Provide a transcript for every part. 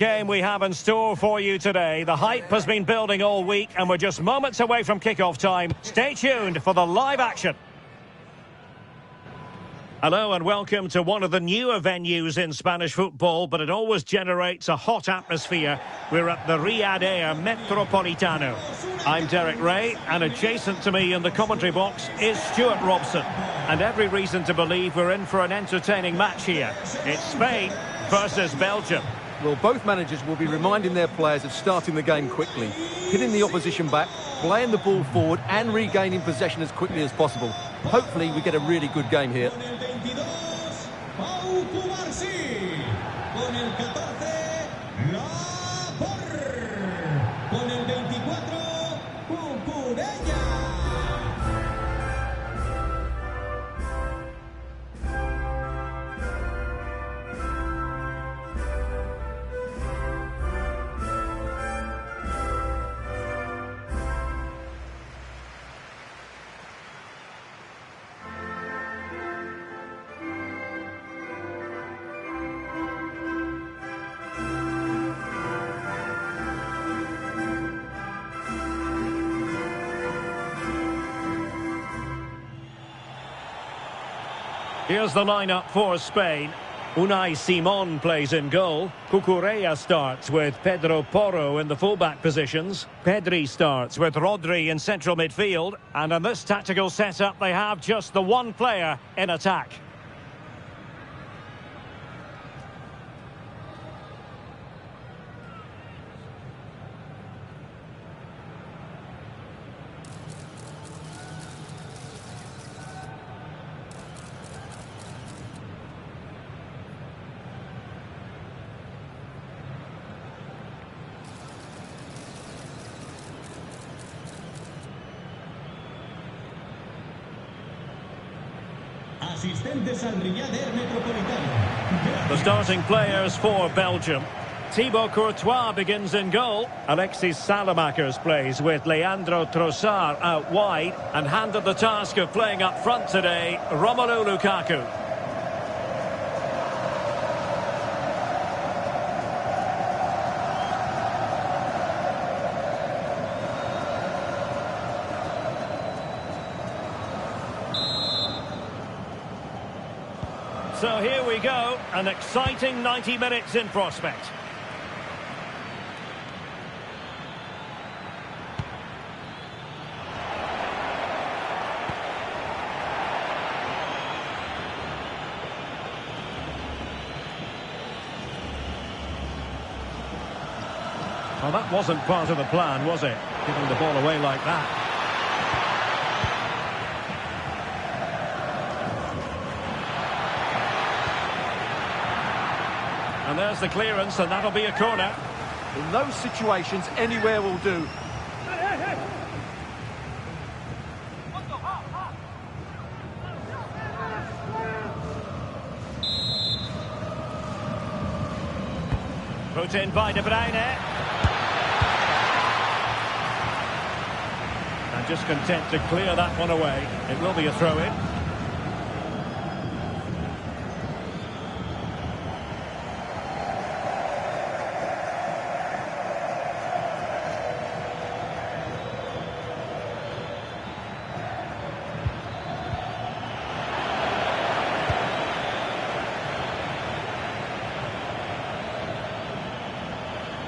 Game we have in store for you today. The hype has been building all week and we're just moments away from kickoff time. Stay tuned for the live action. Hello and welcome to one of the newer venues in Spanish football, but it always generates a hot atmosphere. We're at the Riyadh Air Metropolitano. I'm Derek Ray, and adjacent to me in the commentary box is Stuart Robson. And every reason to believe we're in for an entertaining match here. It's Spain versus Belgium. Well, both managers will be reminding their players of starting the game quickly, hitting the opposition back, playing the ball forward and regaining possession as quickly as possible. Hopefully we get a really good game here. Here's the lineup for Spain. Unai Simon plays in goal. Cucurella starts with Pedro Porro in the fullback positions. Pedri starts with Rodri in central midfield. And in this tactical setup, they have just the one player in attack. The starting players for Belgium. Thibaut Courtois begins in goal. Alexis Salamakers plays with Leandro Trossard out wide. And handed the task of playing up front today, Romelu Lukaku. So here we go, an exciting 90 minutes in prospect. Well, that wasn't part of the plan, was it? Giving the ball away like that. And there's the clearance, and that'll be a corner. In those situations, anywhere will do. Put in by De Bruyne. And just content to clear that one away. It will be a throw-in.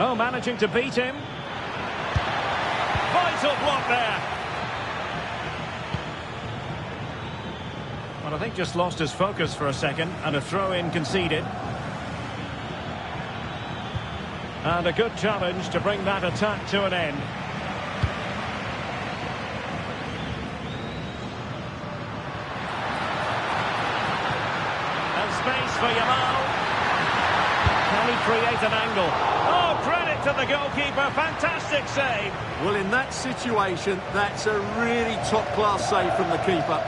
Oh, managing to beat him. Vital block there. Well, I think just lost his focus for a second, and a throw-in conceded. And a good challenge to bring that attack to an end. And space for Yamal. Can he create an angle? Oh, credit to the goalkeeper. Fantastic save. Well, in that situation, that's a really top-class save from the keeper.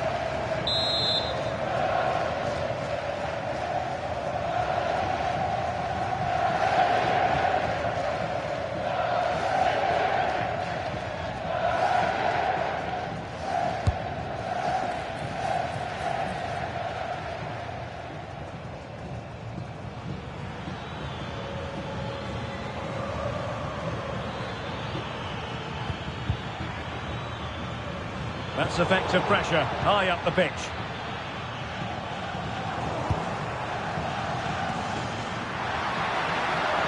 That's effective pressure, high up the pitch.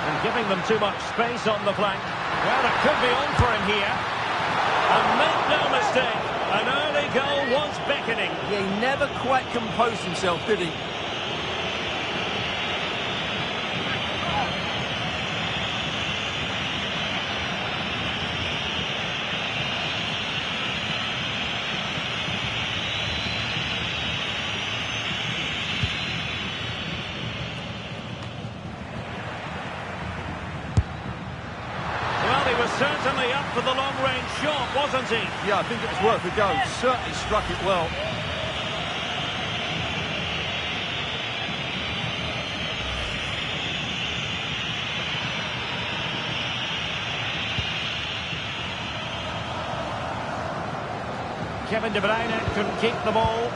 And giving them too much space on the flank. Well, it could be on for him here. And make no mistake, an early goal was beckoning. Yeah, he never quite composed himself, did he? Certainly up for the long-range shot, wasn't he? Yeah, I think it was worth a go. Certainly struck it well. Kevin De Bruyne couldn't keep the ball.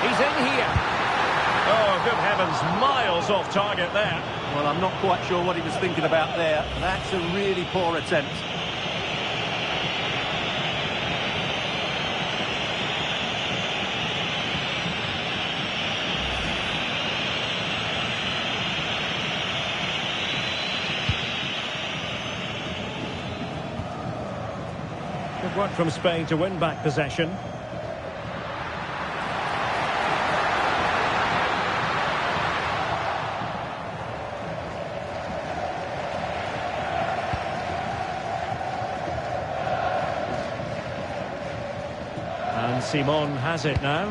He's in here. Oh, good heavens, miles off target there. Well, I'm not quite sure what he was thinking about there. That's a really poor attempt. Good work from Spain to win back possession. And Simon has it now.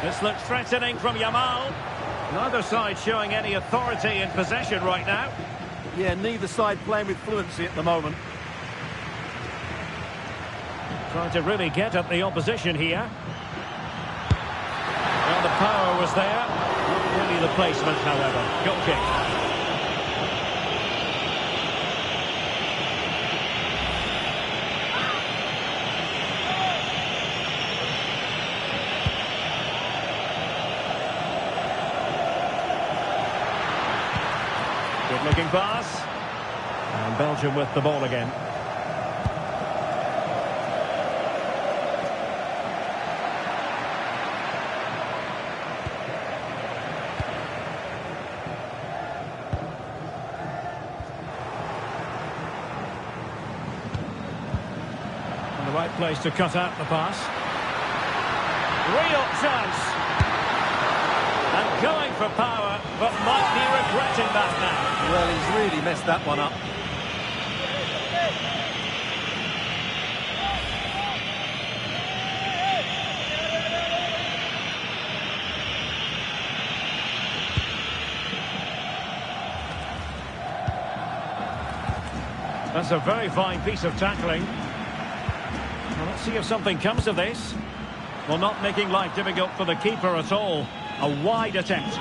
This looks threatening from Yamal. Neither side showing any authority in possession right now. Yeah, neither side playing with fluency at the moment. Trying to really get at the opposition here. Well, the power was there. Not really the placement, however. Goal kick. Good-looking pass. And Belgium with the ball again. And the right place to cut out the pass. Real chance. And going for power, but might be regretting that now. Well, he's really messed that one up. That's a very fine piece of tackling. Well, let's see if something comes of this. Well, not making life difficult for the keeper at all. A wide attempt.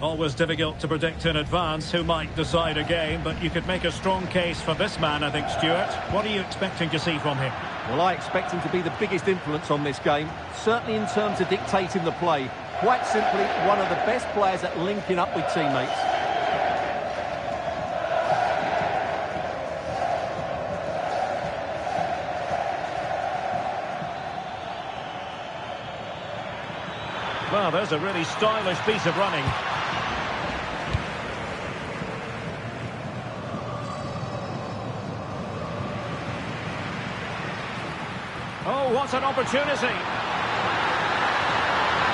Always difficult to predict in advance who might decide a game, but you could make a strong case for this man, I think, Stuart. What are you expecting to see from him? Well, I expect him to be the biggest influence on this game, certainly in terms of dictating the play. Quite simply, one of the best players at linking up with teammates. Well, there's a really stylish piece of running. Oh, what an opportunity.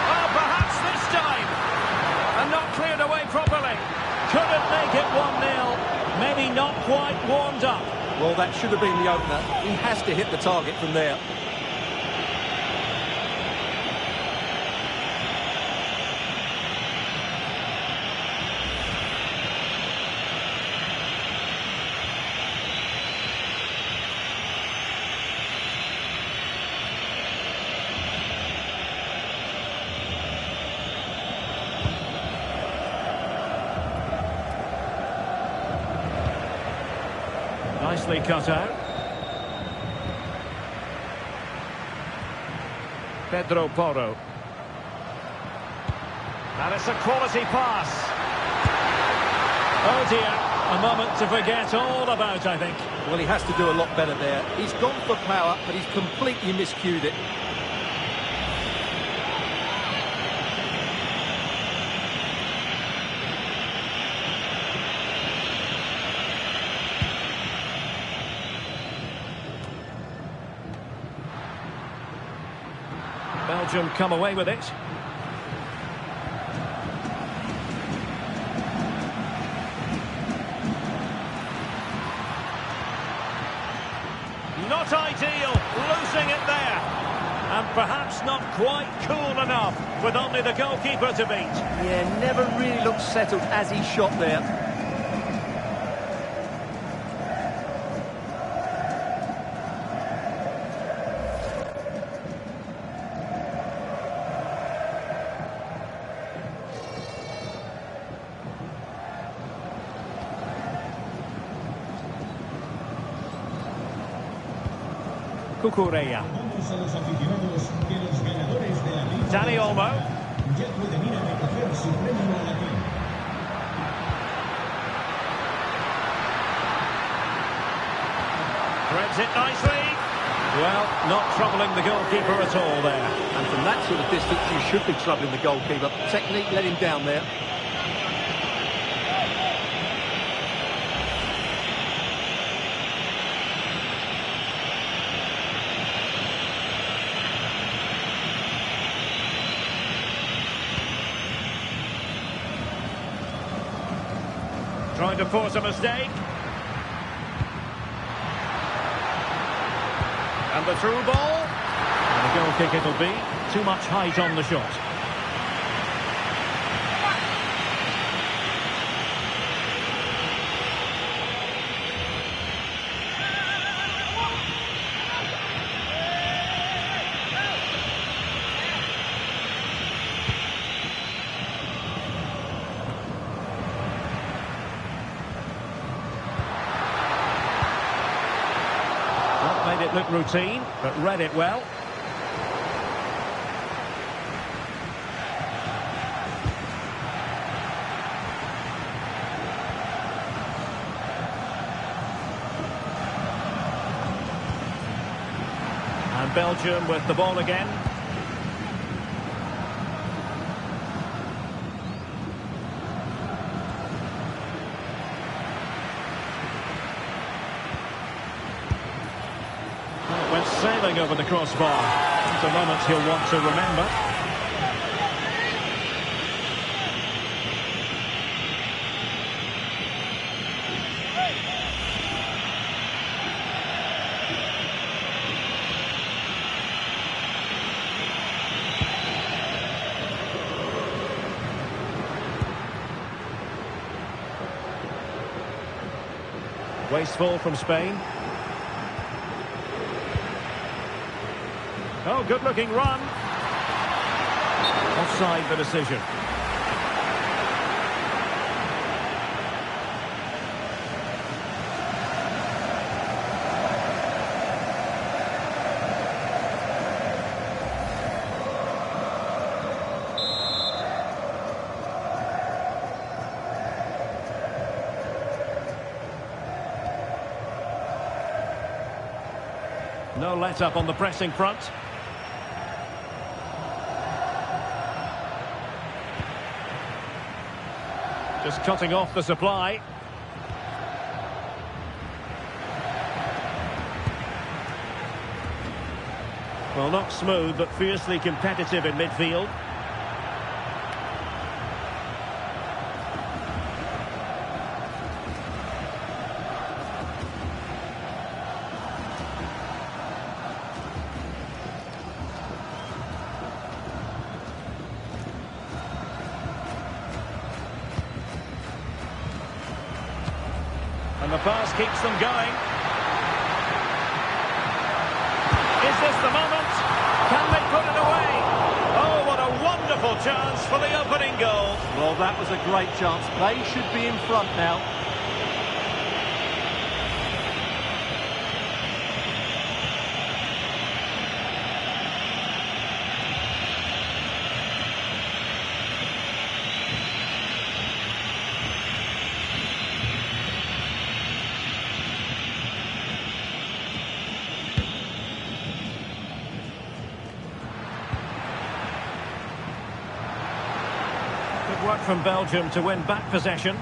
Oh, perhaps this time. And not cleared away properly. Couldn't make it 1-0. Maybe not quite warmed up. Well, that should have been the opener. He has to hit the target from there. Nicely cut out. Pedro Porro. And it's a quality pass. Oh dear, a moment to forget all about, I think. Well, he has to do a lot better there. He's gone for power, but he's completely miscued it. Belgium come away with it. Not ideal, losing it there. And perhaps not quite cool enough with only the goalkeeper to beat. Yeah, never really looked settled as he shot there. Cucurella. Dani Olmo. Threads it nicely. Well, not troubling the goalkeeper at all there. And from that sort of distance, you should be troubling the goalkeeper. Technique let him down there. Trying to force a mistake. And the through ball. And a goal kick it'll be. Too much height on the shot. Made it look routine, but read it well. And Belgium with the ball again. Went sailing over the crossbar. It's a moment he'll want to remember. Wasteful from Spain. Oh, good-looking run. Offside the decision. No let-up on the pressing front. Just cutting off the supply. Well, not smooth, but fiercely competitive in midfield. And the pass keeps them going. Is this the moment? Can they put it away? Oh, what a wonderful chance for the opening goal. Well, that was a great chance. They should be in front now. work from Belgium to win back possession.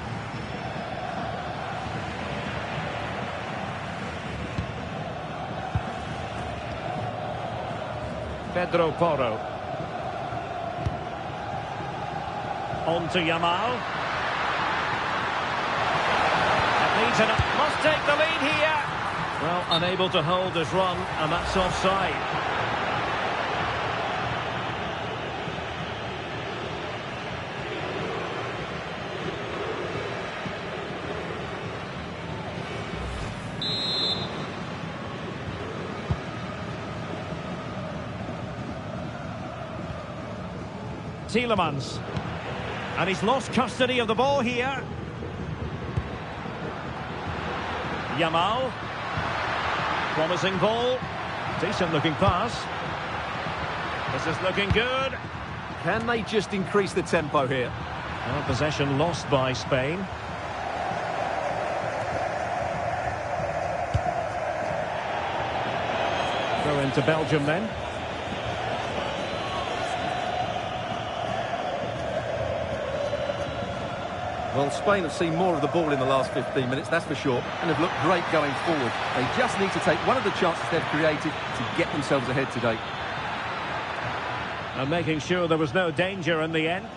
Pedro Porro. On to Yamal. Must take the lead here. Well, unable to hold his run, and that's offside. Tielemans. And he's lost custody of the ball here. Yamal. Promising ball. Decent looking pass. This is looking good. Can they just increase the tempo here? Well, possession lost by Spain. Throw into Belgium then. Well, Spain have seen more of the ball in the last 15 minutes, that's for sure, and have looked great going forward. They just need to take one of the chances they've created to get themselves ahead today. And making sure there was no danger in the end.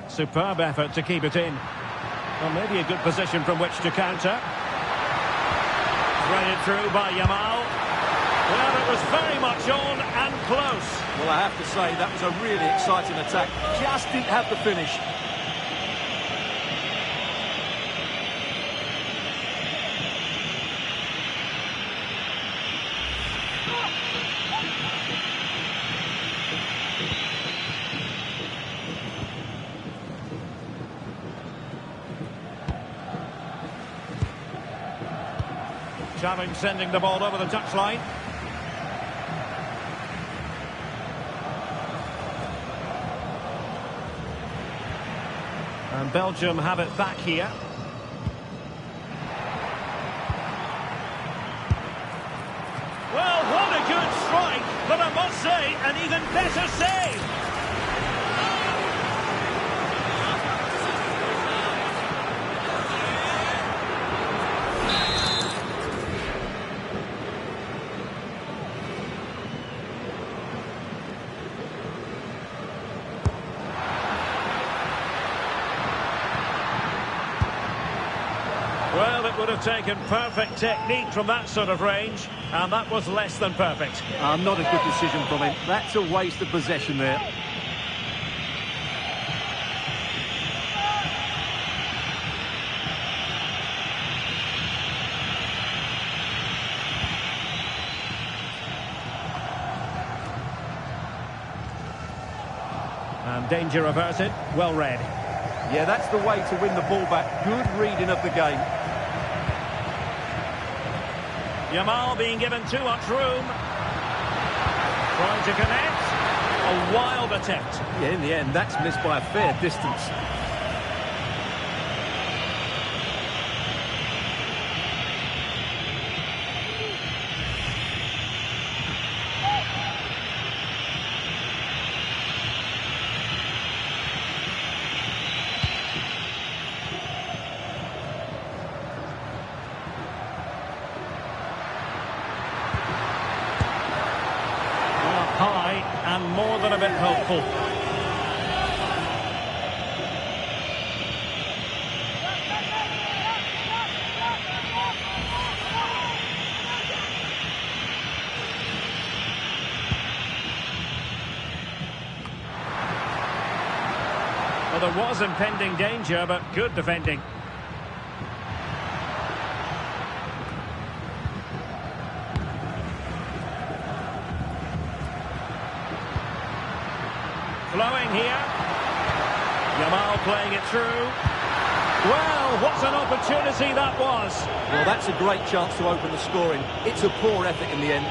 Superb effort to keep it in. Well, maybe a good position from which to counter. Threaded through by Yamal. Well, it was very much on and close. Well, I have to say, that was a really exciting attack. Just didn't have the finish. Challenge sending the ball over the touchline. And Belgium have it back here. Well, what a good strike, but I must say, an even better save. Well, it would have taken perfect technique from that sort of range, and that was less than perfect. Not a good decision from him. That's a waste of possession there. And danger averted, well read. Yeah, that's the way to win the ball back. Good reading of the game. Yamal being given too much room. Trying to connect. A wild attempt. Yeah, in the end, that's missed by a fair distance. High and more than a bit hopeful. Well, there was impending danger, but good defending. Flowing here. Yamal playing it through. Well, what an opportunity that was. Well, that's a great chance to open the scoring. It's a poor effort in the end.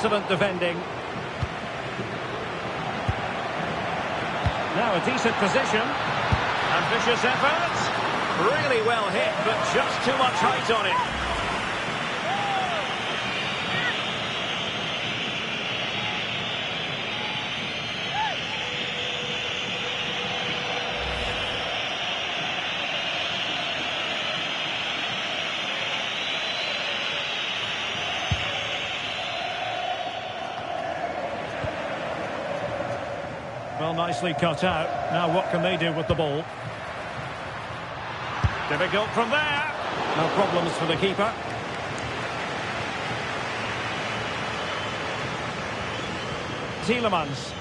Excellent defending. Now a decent position. Ambitious effort. Really well hit, but just too much height on it. Well, nicely cut out. Now what can they do with the ball? Difficult from there. No problems for the keeper. Tielemans.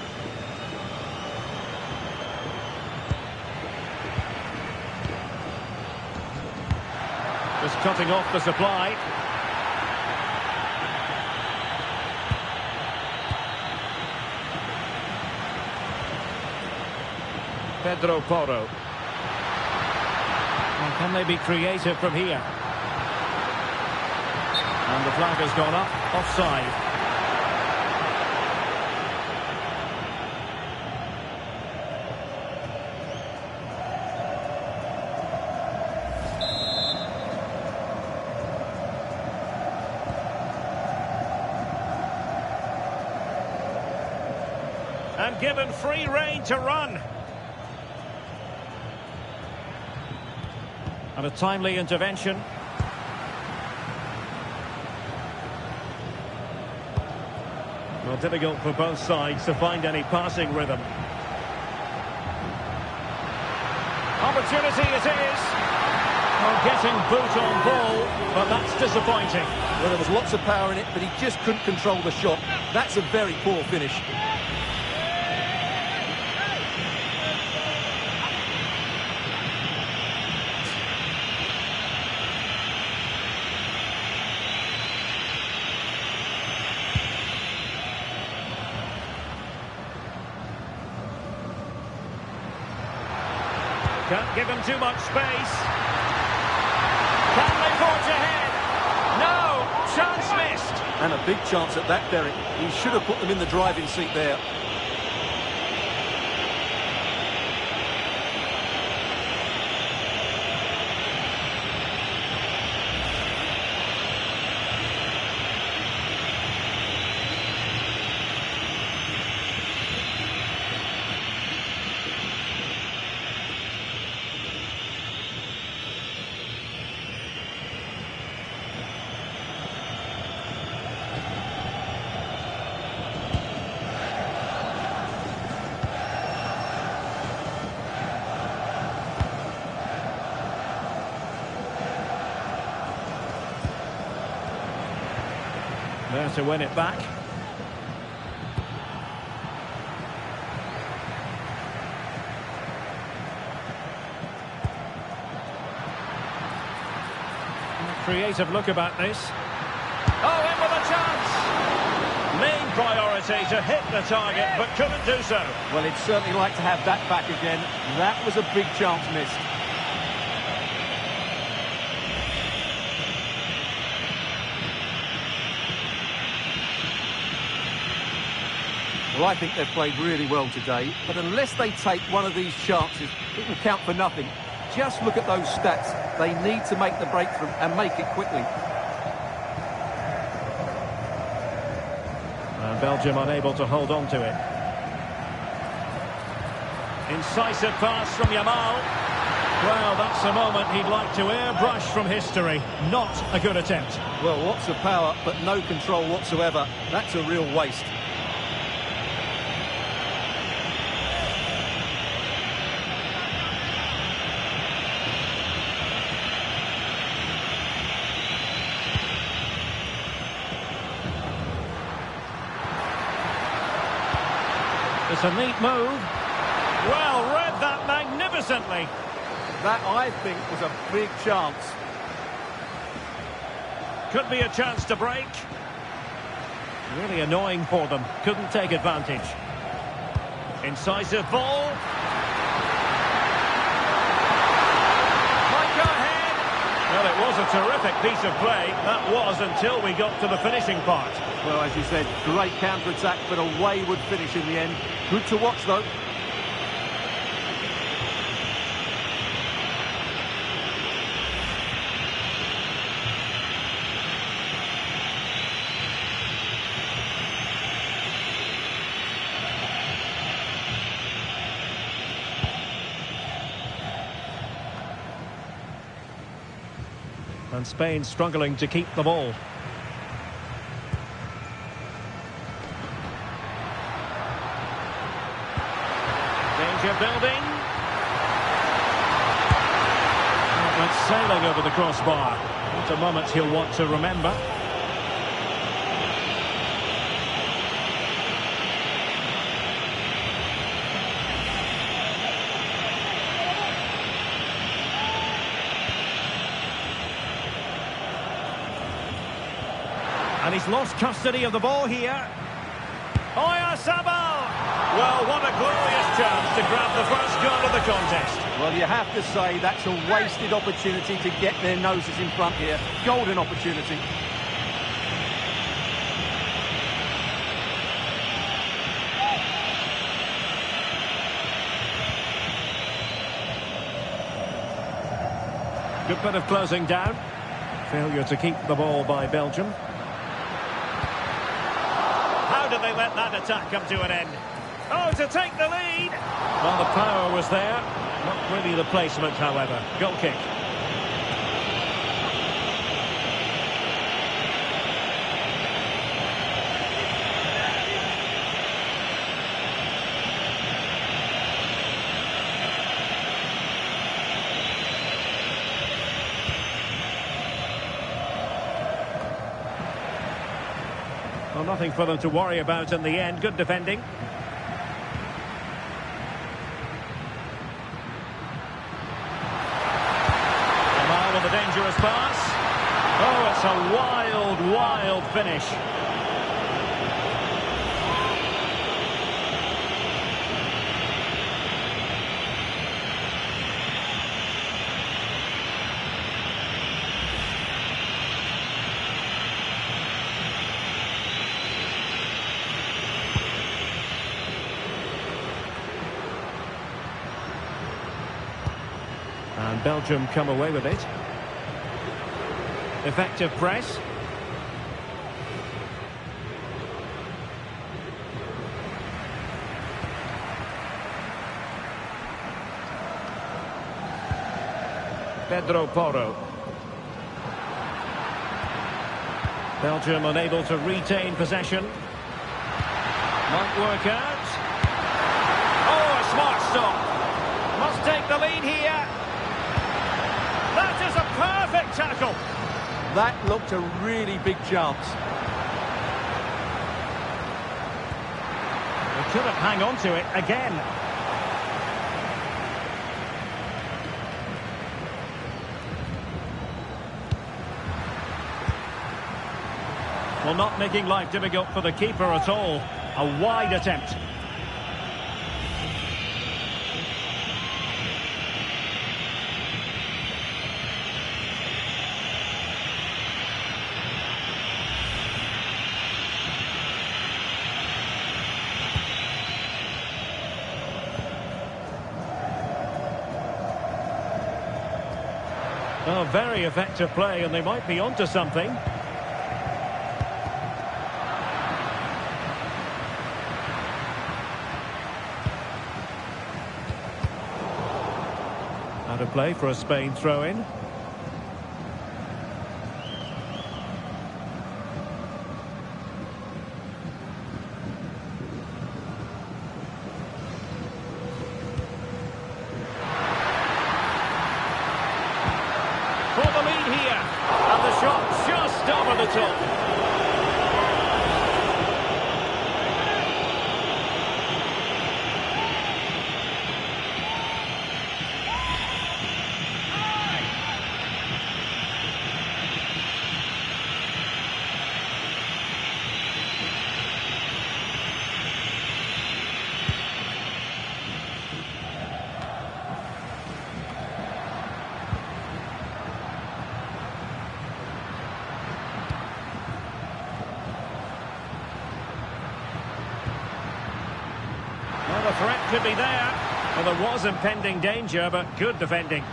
Just cutting off the supply. Pedro Porro. Well, can they be creative from here? And the flag has gone up, offside. And given free rein to run. And a timely intervention. Well, difficult for both sides to find any passing rhythm. Opportunity it is. Well, getting boot on ball, but that's disappointing. Well, there was lots of power in it, but he just couldn't control the shot. That's a very poor finish. Can't give him too much space. Can they forge ahead? No! Chance missed! And a big chance at that, Derek. He should have put them in the driving seat there. There to win it back. Creative look about this. Oh, in with a chance! Main priority to hit the target, but couldn't do so. Well, he'd certainly like to have that back again. That was a big chance missed. Well, I think they've played really well today, but unless they take one of these chances, it will count for nothing. Just look at those stats. They need to make the breakthrough and make it quickly. And Belgium unable to hold on to it. Incisive pass from Yamal. Well, that's a moment he'd like to airbrush from history. Not a good attempt. Well, lots of power, but no control whatsoever. That's a real waste. It's a neat move. Well, read that magnificently. That, I think, was a big chance. Could be a chance to break. Really annoying for them. Couldn't take advantage. Incisive ball. Might go ahead. Well, it was a terrific piece of play. That was until we got to the finishing part. Well, as you said, great counter-attack, but a wayward finish in the end. Good to watch, though. And Spain struggling to keep the ball. Danger building. It went sailing over the crossbar. What a moment he'll want to remember. And he's lost custody of the ball here. Oyarzabal! Well, what a glorious chance to grab the first goal of the contest. Well, you have to say that's a wasted opportunity to get their noses in front here. Golden opportunity. Good bit of closing down. Failure to keep the ball by Belgium. How did they let that attack come to an end? Oh, to take the lead! Well, the power was there. Not really the placement, however. Goal kick. Well, nothing for them to worry about in the end. Good defending. Jamal with a dangerous pass. Oh, it's a wild, wild finish. And Belgium come away with it. Effective press. Pedro Porro. Belgium unable to retain possession. Might work out. Oh, a smart stop. Must take the lead here. That is a perfect tackle. That looked a really big chance. They couldn't hang on to it again. Well, not making life difficult for the keeper at all. A wide attempt. Oh, very effective play, and they might be onto something. Out of play for a Spain throw-in. For the lead here, and the shot just over the top. could be there. Well, there was impending danger, but good defending.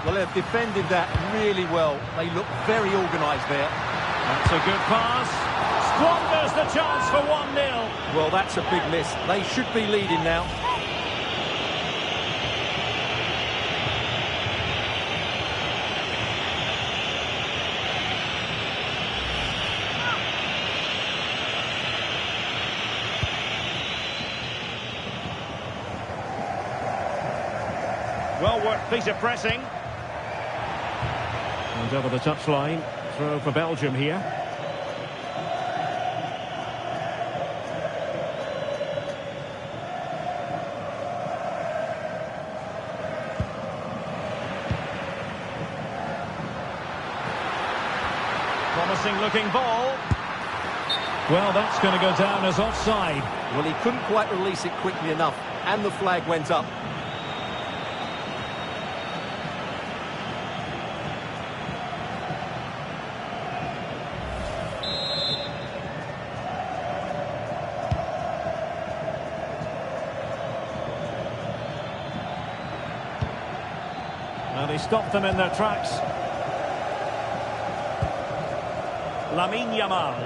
Well, they've defended that really well. They look very organised there. That's a good pass. Squanders the chance for 1-0. Well, that's a big miss. They should be leading now. Well worked piece of pressing. And over the touchline. Throw for Belgium here. Promising looking ball. Well, that's going to go down as offside. Well, he couldn't quite release it quickly enough, and the flag went up. And he stopped them in their tracks. Lamine Yamal.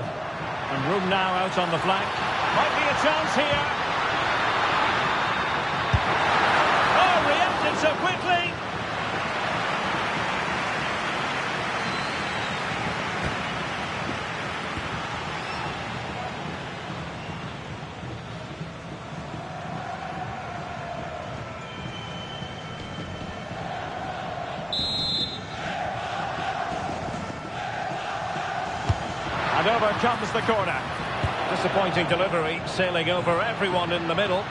And room now out on the flank. Might be a chance here. Oh, reacted so quickly. And over comes the corner. Disappointing delivery, sailing over everyone in the middle.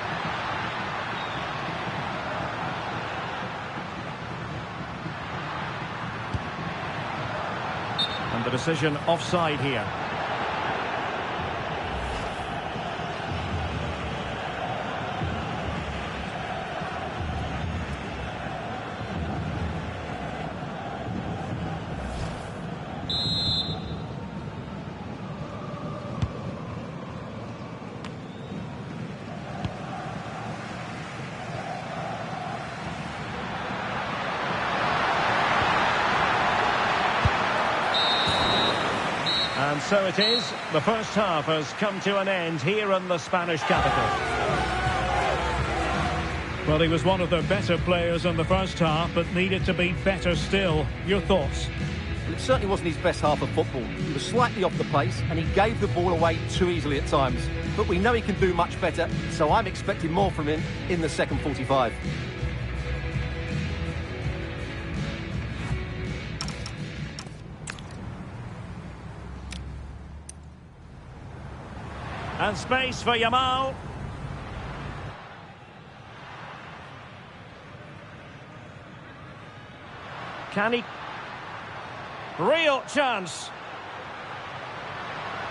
And the decision offside here. And so it is. The first half has come to an end here in the Spanish capital. Well, he was one of the better players in the first half, but needed to be better still. Your thoughts? Well, it certainly wasn't his best half of football. He was slightly off the pace, and he gave the ball away too easily at times. But we know he can do much better, so I'm expecting more from him in the second 45. And space for Yamal. Can he? Real chance.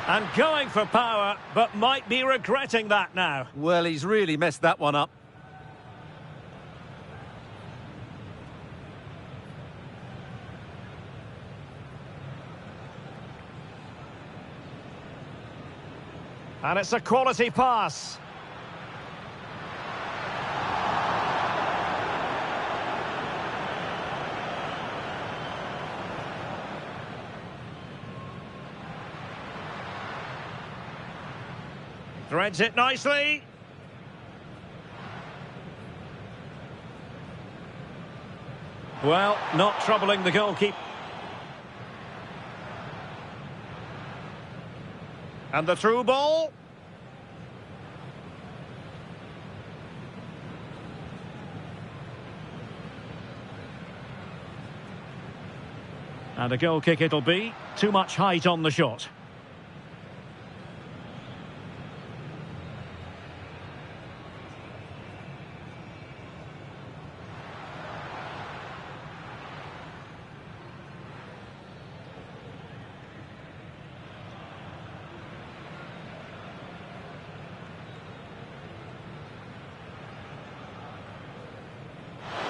And going for power, but might be regretting that now. Well, he's really messed that one up. And it's a quality pass. Threads it nicely. Well, not troubling the goalkeeper. And the through ball. And a goal kick it'll be. Too much height on the shot.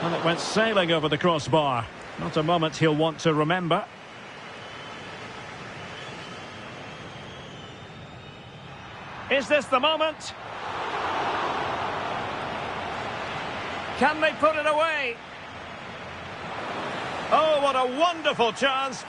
And it went sailing over the crossbar. Not a moment he'll want to remember. Is this the moment? Can they put it away? Oh, what a wonderful chance.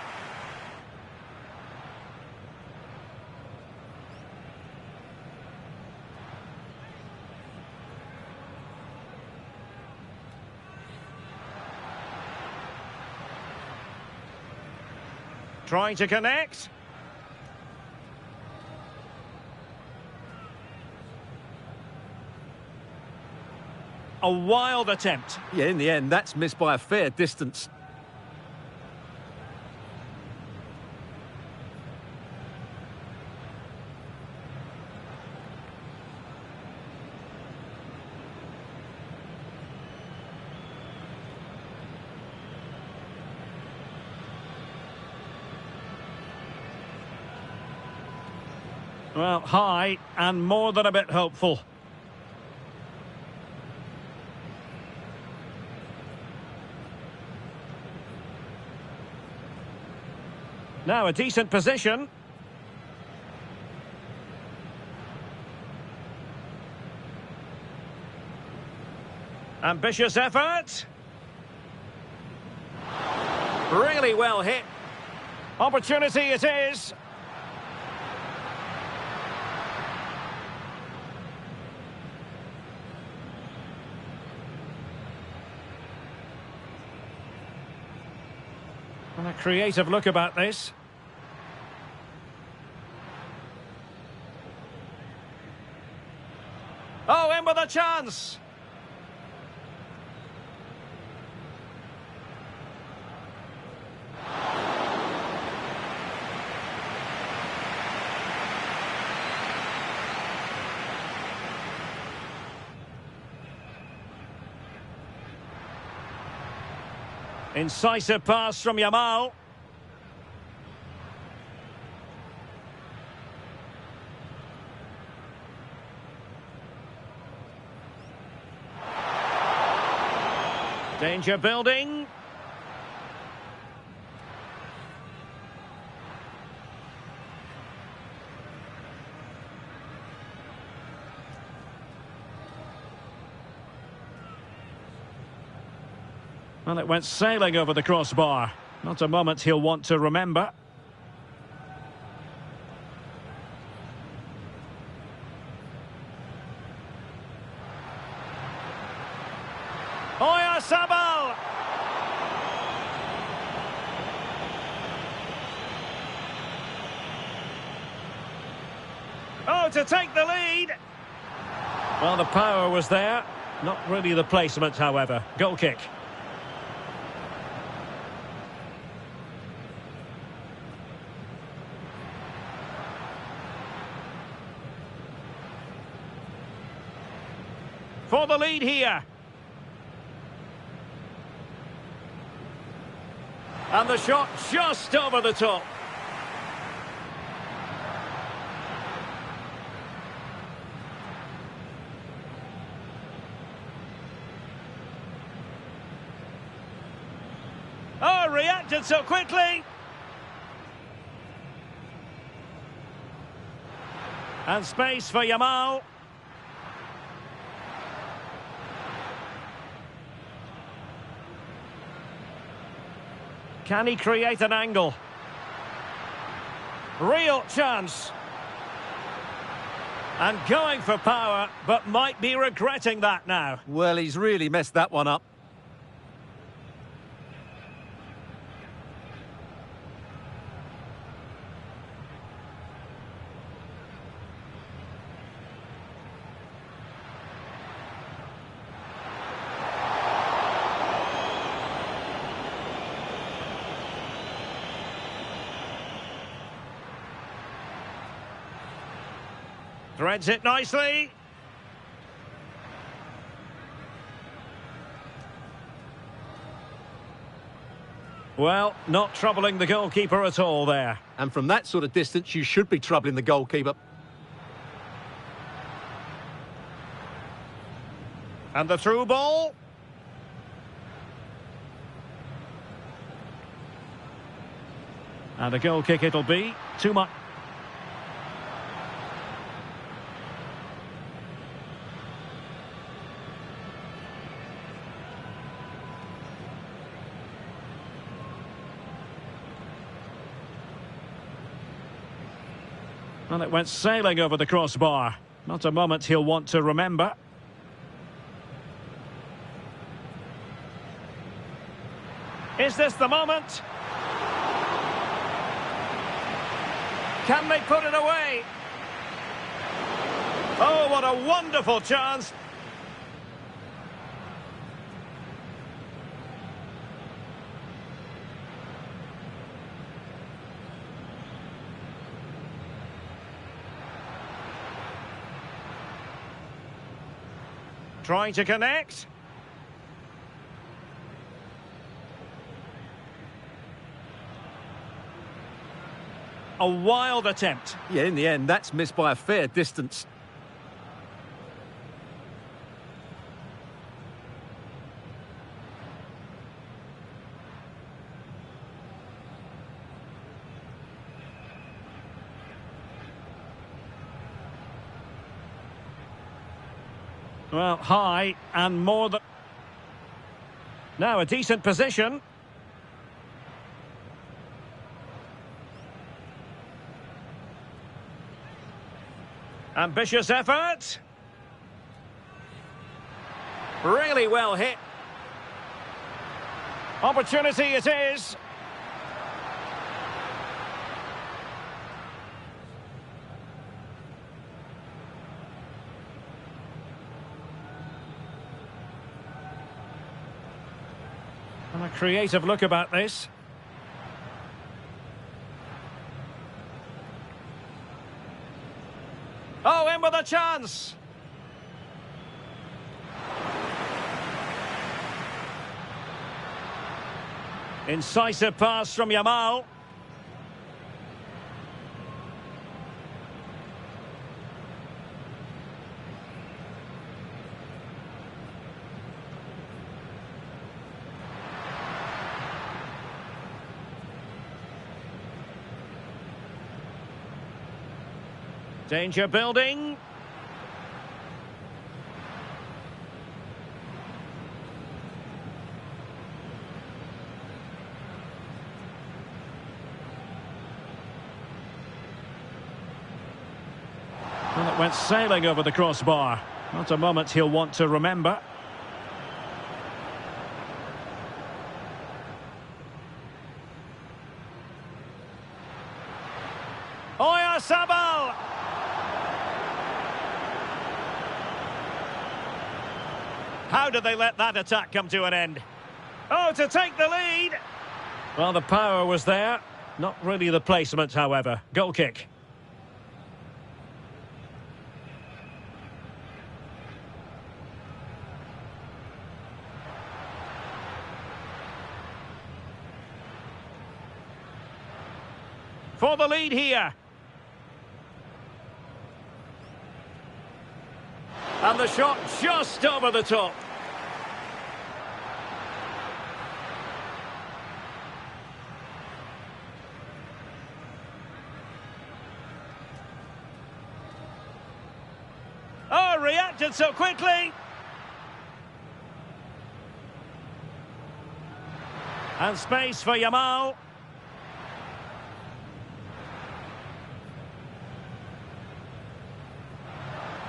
Trying to connect. A wild attempt. Yeah, in the end, that's missed by a fair distance. Well, high and more than a bit hopeful. Now a decent position. Ambitious effort. Really well hit. Opportunity it is. And a creative look about this. Oh, in with a chance. Incisive pass from Yamal. Danger building. Well, it went sailing over the crossbar. Not a moment he'll want to remember. Sabal! Oh, to take the lead! Well, the power was there. Not really the placement, however. Goal kick. For the lead here. And the shot just over the top. Oh, reacted so quickly. And space for Yamal. Can he create an angle? Real chance. And going for power, but might be regretting that now. Well, he's really messed that one up. Threads it nicely. Well, not troubling the goalkeeper at all there. And from that sort of distance, you should be troubling the goalkeeper. And the through ball. And a goal kick it'll be. Too much. Well, it went sailing over the crossbar. Not a moment he'll want to remember. Is this the moment? Can they put it away? Oh, what a wonderful chance. Trying to connect. A wild attempt. Yeah, in the end, that's missed by a fair distance. Well, high and more than... Now a decent position. Ambitious effort. Really well hit. Opportunity it is. And a creative look about this. Oh, in with a chance. Incisive pass from Yamal. Danger building. Well, it went sailing over the crossbar. Not a moment he'll want to remember. Oyarzabal! How did they let that attack come to an end? Oh, to take the lead! Well, the power was there. Not really the placement, however. Goal kick. For the lead here. And the shot just over the top. Oh, reacted so quickly. And space for Yamal.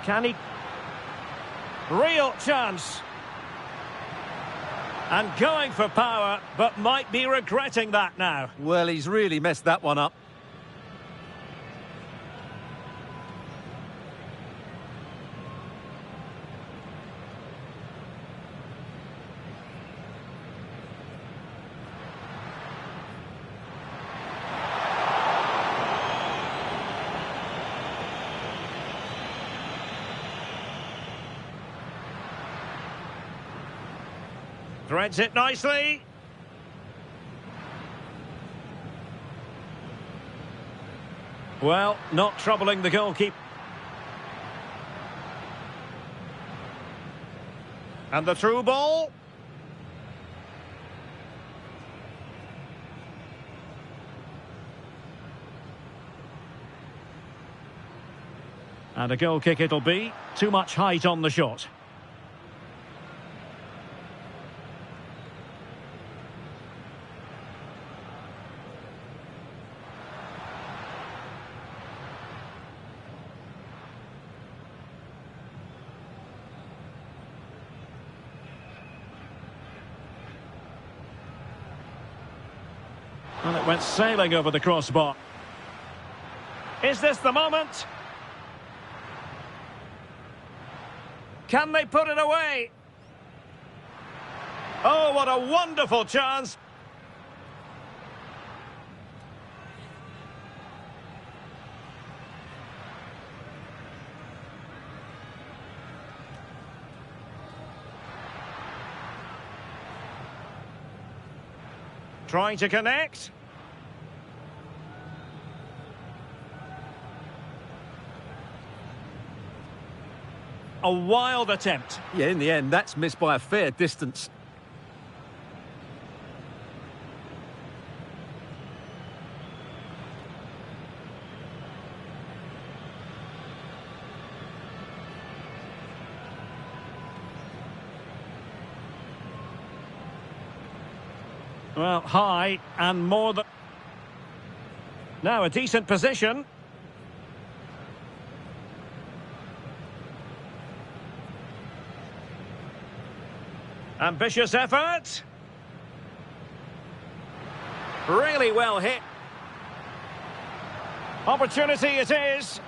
Can he... Real chance. And going for power, but might be regretting that now. Well, he's really messed that one up. Threads it nicely. Well, not troubling the goalkeeper. And the through ball. And a goal kick it'll be. Too much height on the shot. And it went sailing over the crossbar. Is this the moment? Can they put it away? Oh, what a wonderful chance. Trying to connect. A wild attempt. Yeah, in the end, that's missed by a fair distance. Well, high and more than... Now a decent position. Ambitious effort. Really well hit. Opportunity it is.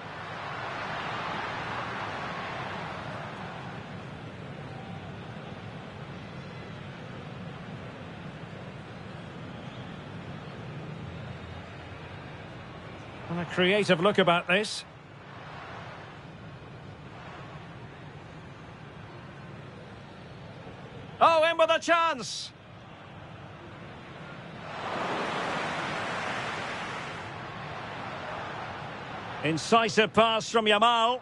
And a creative look about this. Oh, in with a chance. Incisive pass from Yamal.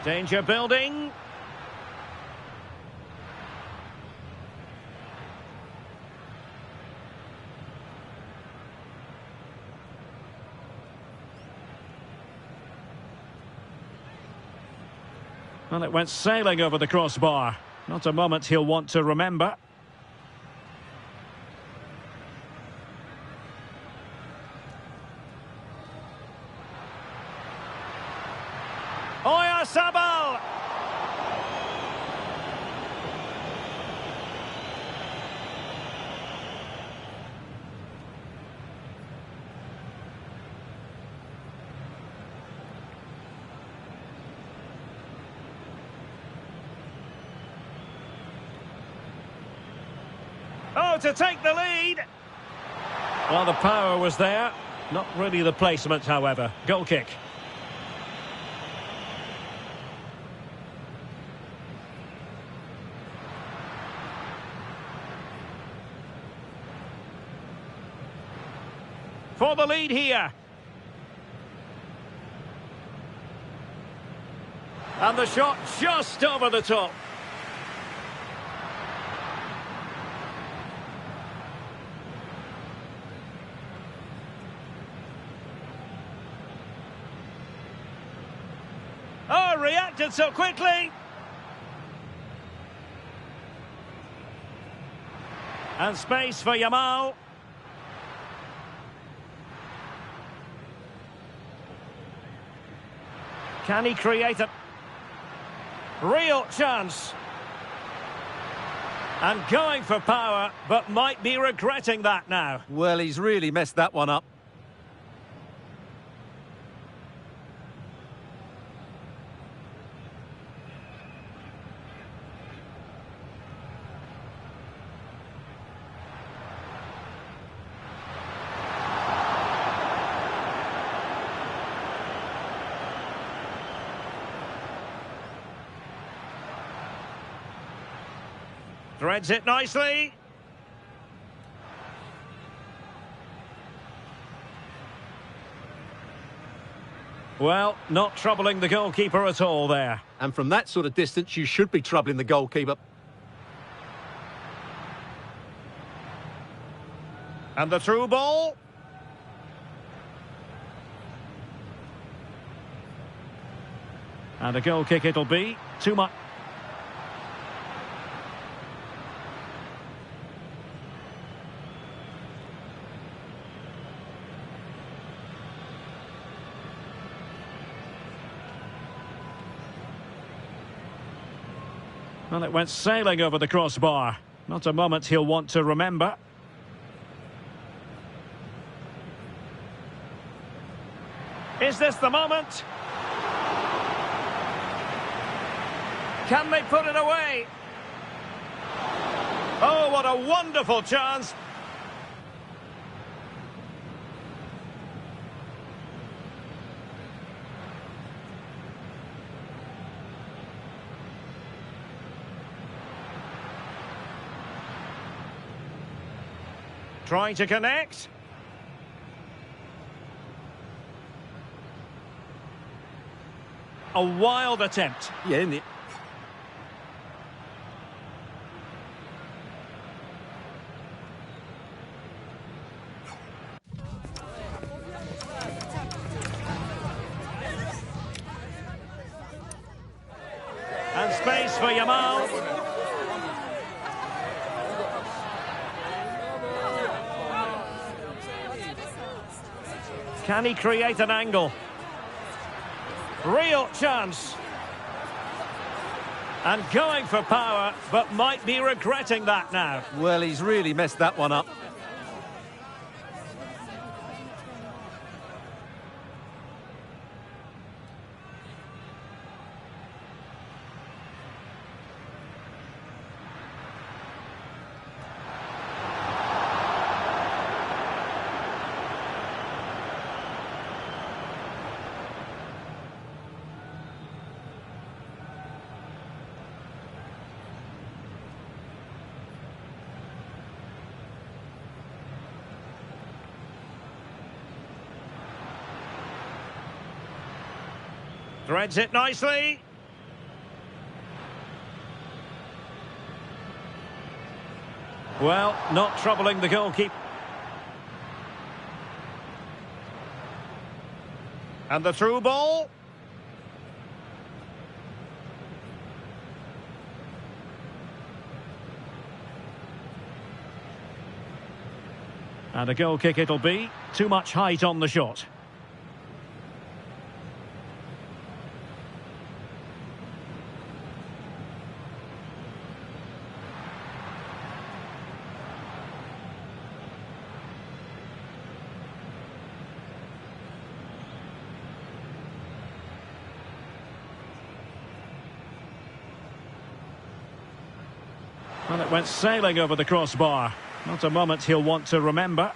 Danger building. Well, it went sailing over the crossbar. Not a moment he'll want to remember. Oyarzabal! Oh, to take the lead! Well, the power was there. Not really the placement, however. Goal kick. For the lead here. And the shot just over the top. Oh, reacted so quickly. And space for Yamal. Can he create a real chance? And going for power, but might be regretting that now. Well, he's really messed that one up. Threads it nicely. Well, not troubling the goalkeeper at all there. And from that sort of distance, you should be troubling the goalkeeper. And the through ball. And a goal kick it'll be. Too much. Well, it went sailing over the crossbar. Not a moment he'll want to remember. Is this the moment? Can they put it away? Oh, what a wonderful chance. Trying to connect. A wild attempt. Yeah, in the... And space for Yamal. Can he create an angle? Real chance. And going for power, but might be regretting that now. Well, he's really messed that one up. Threads it nicely. Well, not troubling the goalkeeper. And the through ball. And a goal kick it'll be. Too much height on the shot. Well, it went sailing over the crossbar. Not a moment he'll want to remember.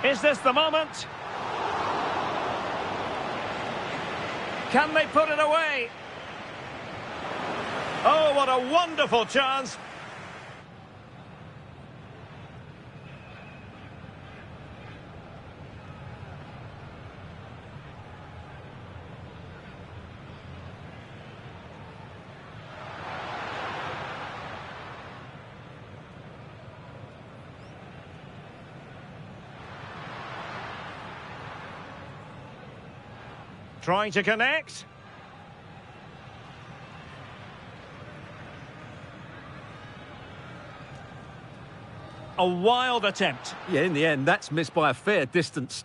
Is this the moment? Can they put it away? Oh, what a wonderful chance. Trying to connect. A wild attempt. Yeah, in the end, that's missed by a fair distance.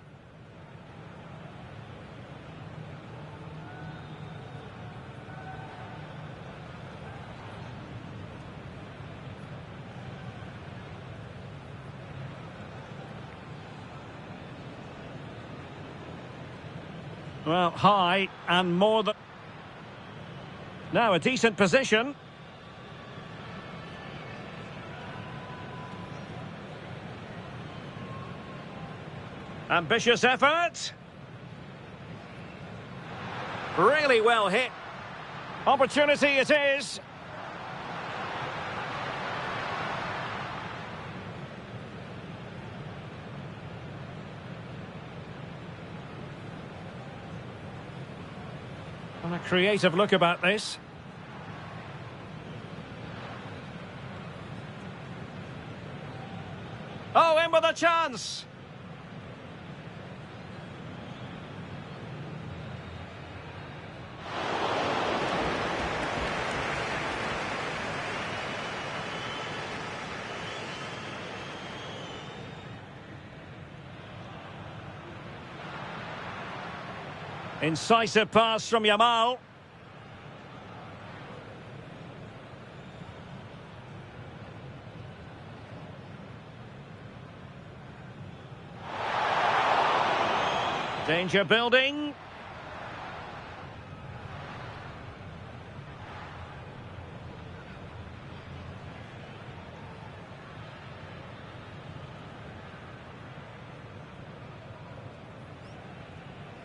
Well, high and more than... Now a decent position. Ambitious effort. Really well hit. Opportunity it is. And a creative look about this. Oh, in with a chance. Incisive pass from Yamal. Danger building.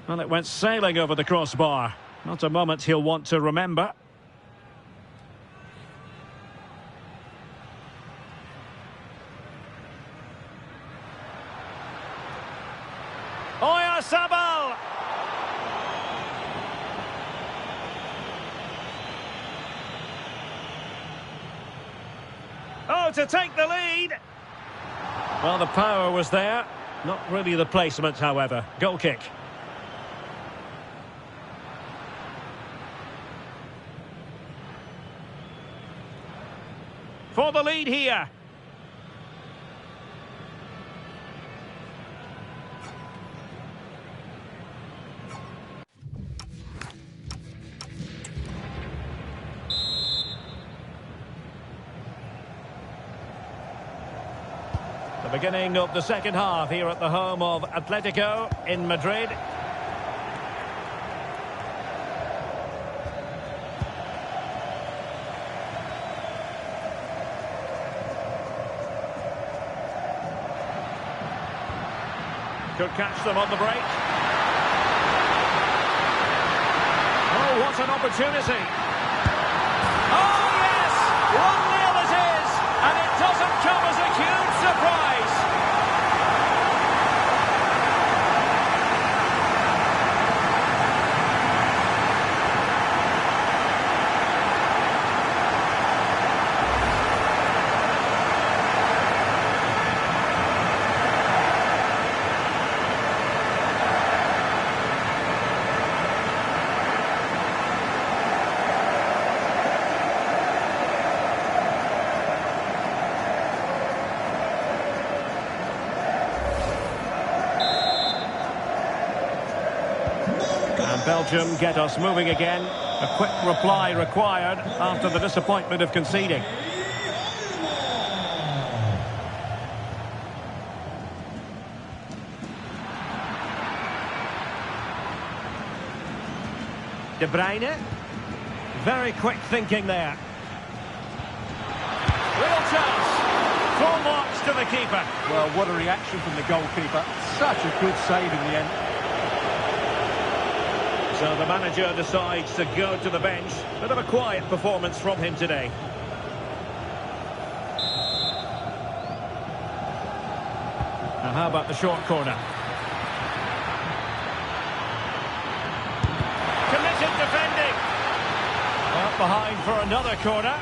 Well, it went sailing over the crossbar. Not a moment he'll want to remember. Oyarzabal! Oh, to take the lead! Well, the power was there. Not really the placement, however. Goal kick. For the lead here. The beginning of the second half here at the home of Atletico in Madrid. Could catch them on the break. Oh, what an opportunity. Oh, yes! 1-0 it is! And it doesn't come as a huge surprise. Belgium get us moving again. A quick reply required after the disappointment of conceding. De Bruyne. Very quick thinking there. Real chance. Full marks to the keeper. Well, what a reaction from the goalkeeper. Such a good save in the end. So the manager decides to go to the bench. Bit of a quiet performance from him today. Now how about the short corner? Committed defending. Up behind for another corner.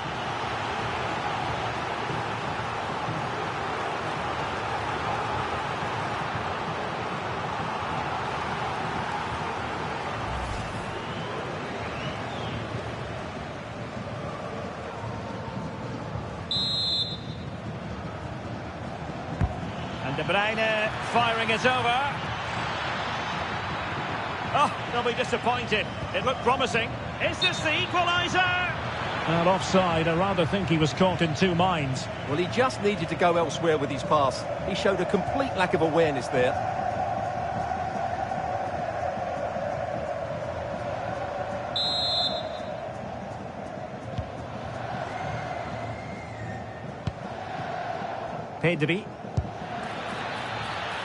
De Bruyne firing it over. Oh, they'll be disappointed. It looked promising. Is this the equaliser? And offside. I rather think he was caught in two minds. Well, he just needed to go elsewhere with his pass. He showed a complete lack of awareness there. Pedri.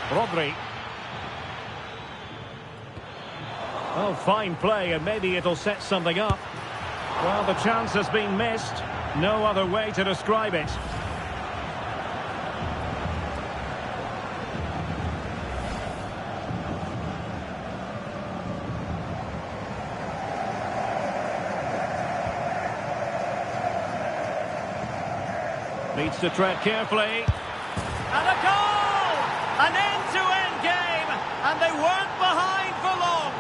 Rodri. Oh, fine play, and maybe it'll set something up. Well, the chance has been missed. No other way to describe it. Needs to tread carefully. And a goal! An end-to-end game, and they weren't behind for long.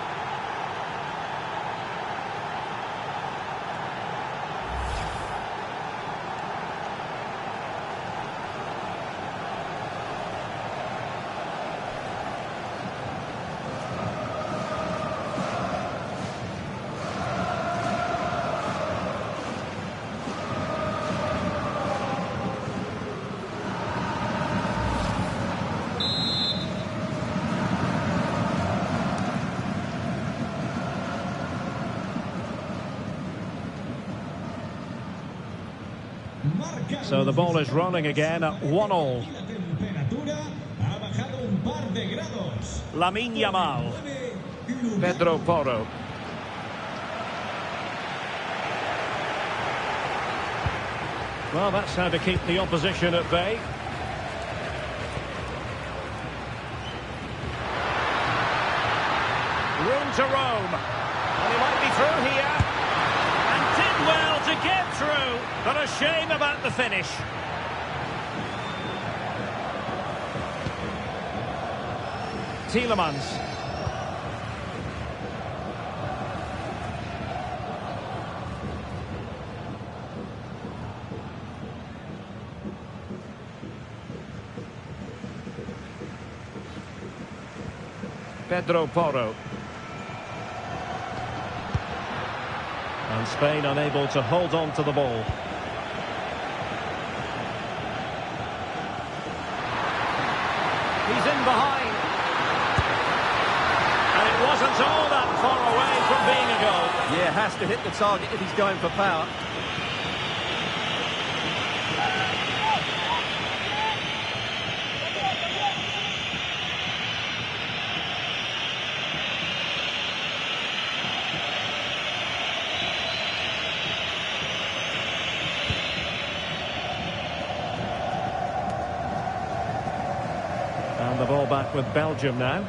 So the ball is rolling again at 1-1. Lamine Yamal. Pedro Porro. Well, that's how to keep the opposition at bay. Room to roam. And he might be through here. And did well to get through. But a shame about the finish. Tielemans. Pedro Porro. And Spain unable to hold on to the ball. He's in behind. And it wasn't all that far away from being a goal. Yeah, has to hit the target if he's going for power. And the ball back with Belgium now.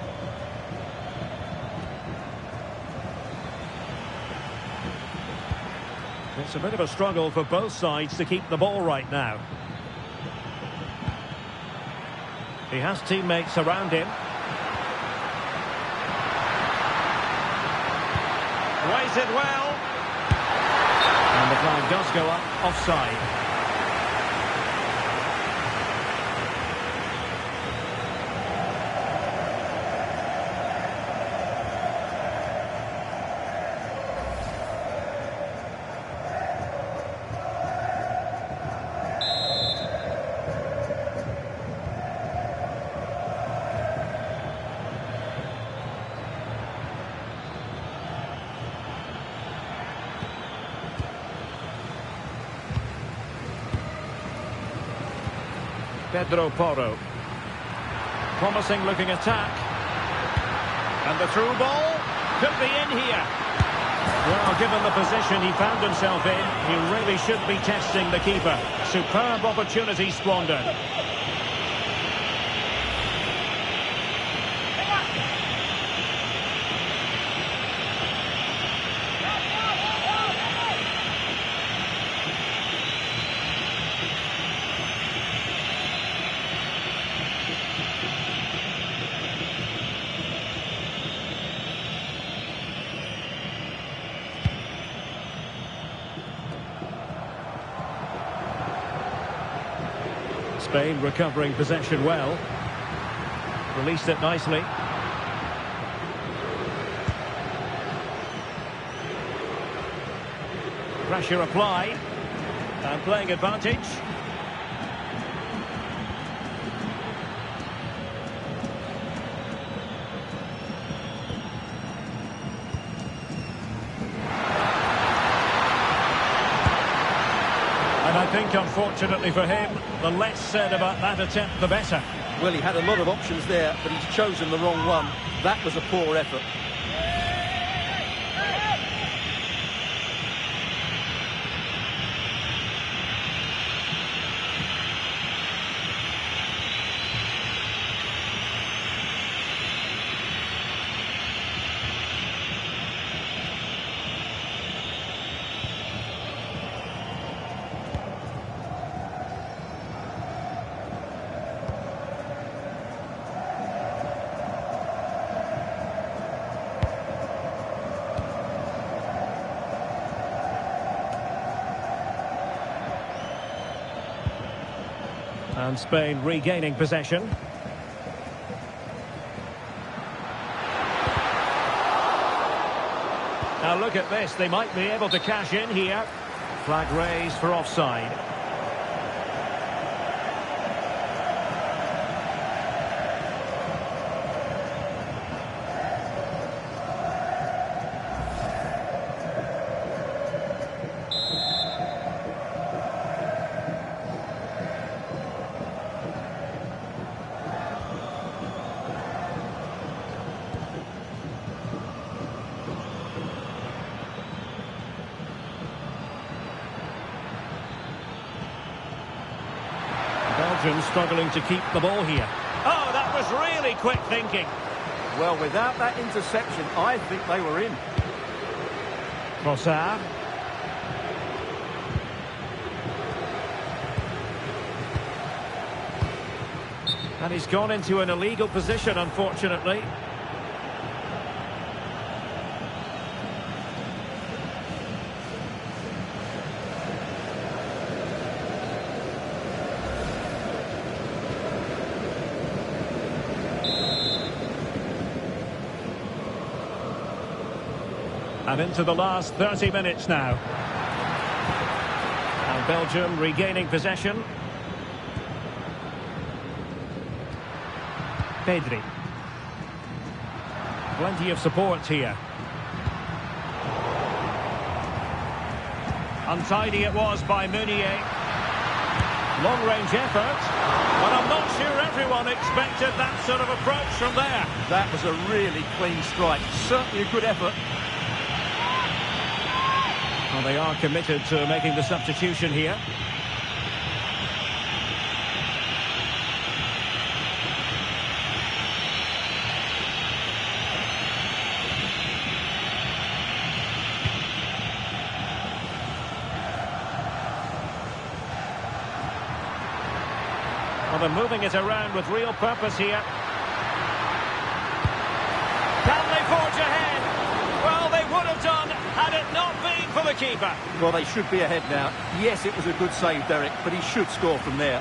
It's a bit of a struggle for both sides to keep the ball right now. He has teammates around him. Weighs it well. And the flag does go up offside. Pedro Porro. Promising looking attack. And the through ball could be in here. Well, given the position he found himself in, he really should be testing the keeper. Superb opportunity squandered. Spain recovering possession well. Released it nicely. Pressure applied. And playing advantage. And I think, unfortunately for him, the less said about that attempt, the better. Well, he had a lot of options there, but he's chosen the wrong one. That was a poor effort. And Spain regaining possession. Now look at this, they might be able to cash in here. Flag raised for offside. Belgium struggling to keep the ball here. Oh, that was really quick thinking. Well, without that interception, I think they were in. Trossard. And he's gone into an illegal position, unfortunately. And into the last 30 minutes now. And Belgium regaining possession. Pedri. Plenty of support here. Untidy it was by Meunier. Long-range effort. But I'm not sure everyone expected that sort of approach from there. That was a really clean strike. Certainly a good effort. Well, they are committed to making the substitution here. Well, they're moving it around with real purpose here. Can they forge ahead? Well, they would have done had it not been for the keeper. Well, they should be ahead now. Yes, it was a good save, Derek, but he should score from there.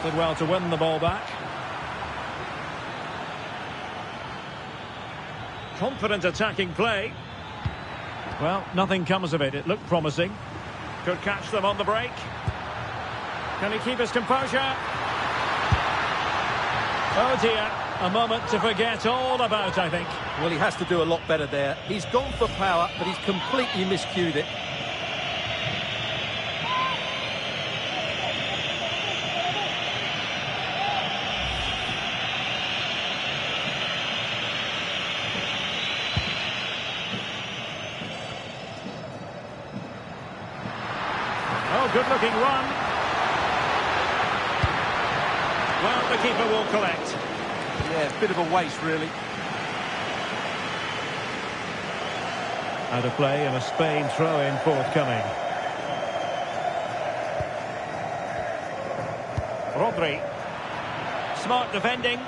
Did well to win the ball back. Confident attacking play. Well, nothing comes of it. It looked promising. Could catch them on the break. Can he keep his composure? Oh dear, a moment to forget all about, I think. Well, he has to do a lot better there. He's gone for power, but he's completely miscued it. Oh, good-looking run. Well, the keeper will collect. Yeah, a bit of a waste, really. Out of play and a Spain throw-in forthcoming. Rodri. Smart defending.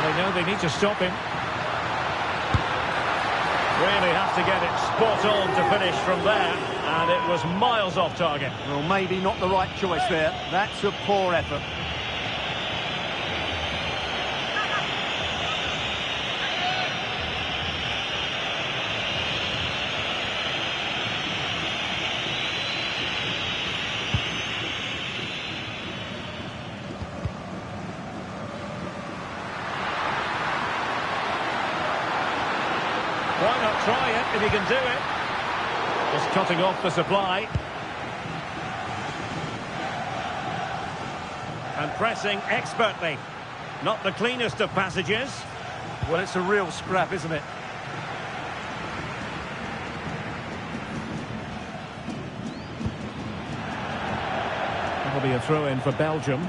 They know they need to stop him. Really have to get it spot on to finish from there, and it was miles off target. Well, maybe not the right choice there. That's a poor effort. Why not try it if he can do it? Just cutting off the supply. And pressing expertly. Not the cleanest of passages. Well, it's a real scrap, isn't it? That'll be a throw-in for Belgium.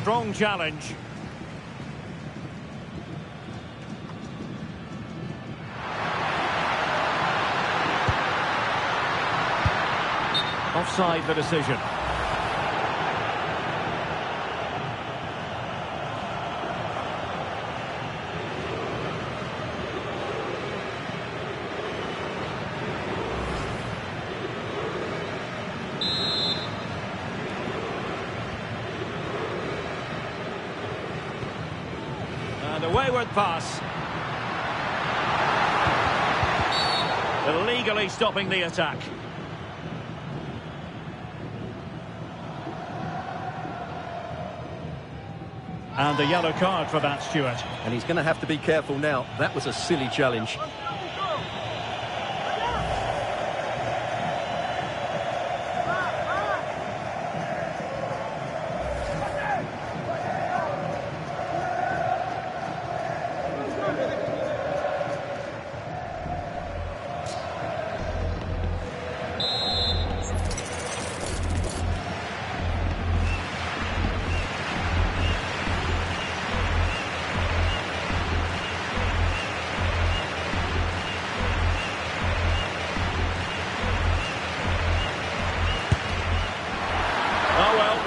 Strong challenge. Offside the decision. And a wayward pass. Illegally stopping the attack. And a yellow card for that, Stuart. And he's going to have to be careful now. That was a silly challenge.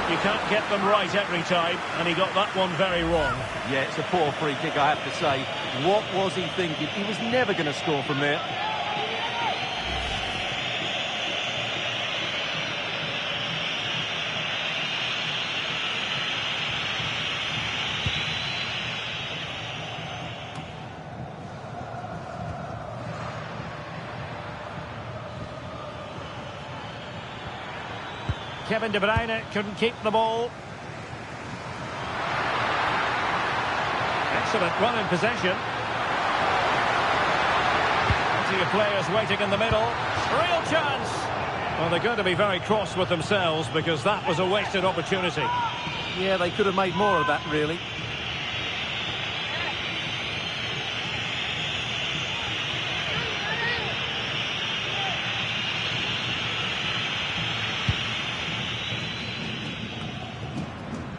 You can't get them right every time, and he got that one very wrong. Yeah, it's a poor free kick, I have to say. What was he thinking? He was never going to score from there. Kevin De Bruyne couldn't keep the ball. Excellent run in possession. Plenty of players waiting in the middle. Real chance. Well, they're going to be very cross with themselves because that was a wasted opportunity. Yeah, they could have made more of that, really.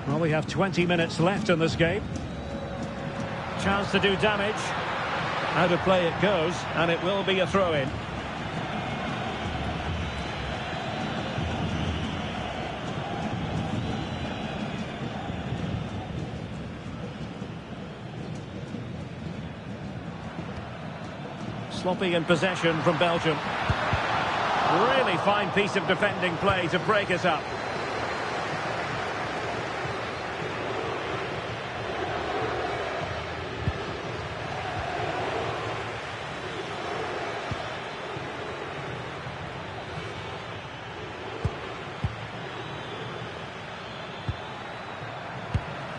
Well, we have 20 minutes left in this game. Chance to do damage. Out of play it goes, and it will be a throw-in. Sloppy in possession from Belgium. Really fine piece of defending play to break it up.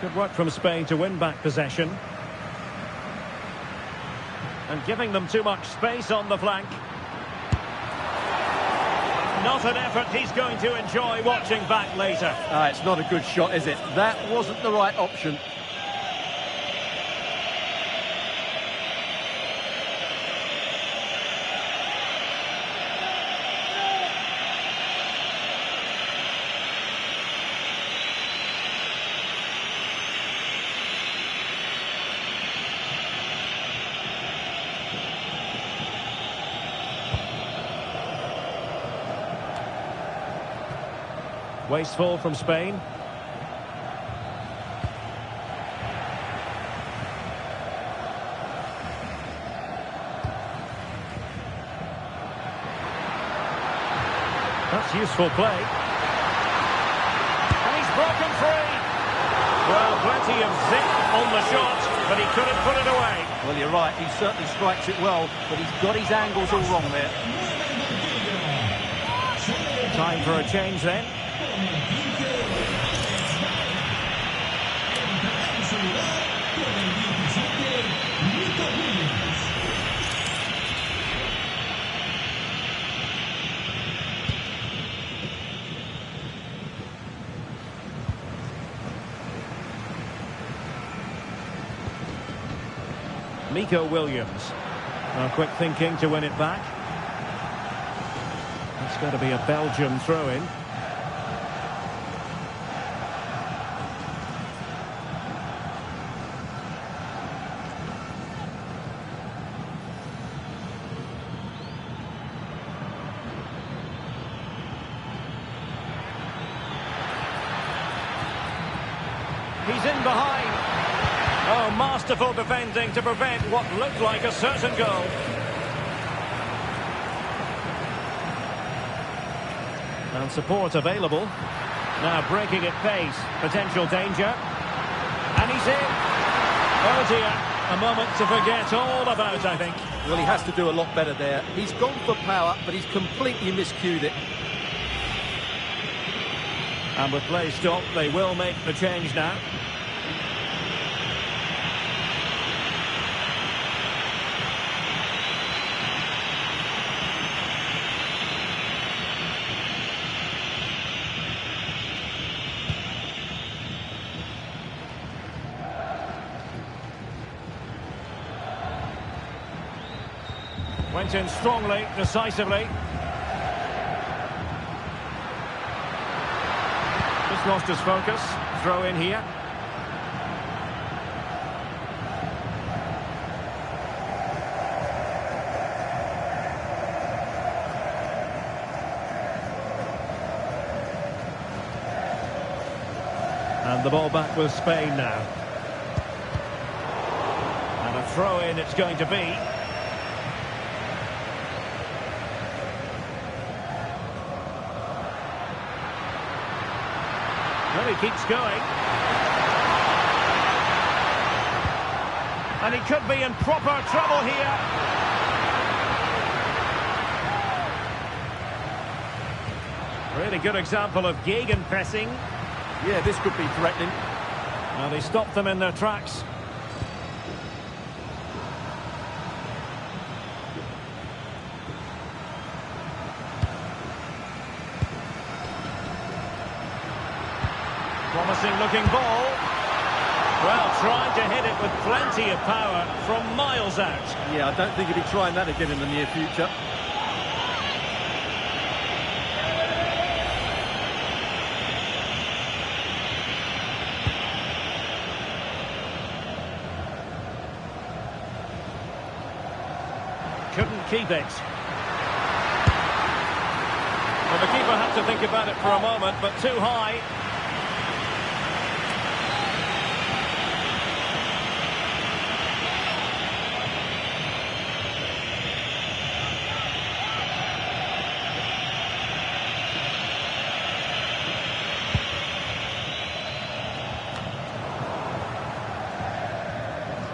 Good work from Spain to win back possession. And giving them too much space on the flank. Not an effort he's going to enjoy watching back later. It's not a good shot, is it? That wasn't the right option. Wasteful from Spain. That's useful play. And he's broken free. Well, plenty of zip on the shot, but he couldn't put it away. Well, you're right. He certainly strikes it well, but he's got his angles all wrong there. Time for a change then. Nico Williams. Quick thinking to win it back. It's going to be a Belgium throw-in. He's in behind. Oh, masterful defending to prevent what looked like a certain goal. And support available. Now breaking at pace. Potential danger. And he's in. Oh dear. A moment to forget all about, I think. Well, he has to do a lot better there. He's gone for power, but he's completely miscued it. And with play stopped, they will make the change now. Went in strongly, decisively. Just lost his focus. Throw in here. And the ball back with Spain now. And a throw in it's going to be. Well, he keeps going. And he could be in proper trouble here. Really good example of gegenpressing. Yeah, this could be threatening. Well, they stopped them in their tracks. Promising looking ball. Well, trying to hit it with plenty of power from miles out. Yeah, I don't think he'll be trying that again in the near future. Couldn't keep it. Well, the keeper had to think about it for a moment, but too high.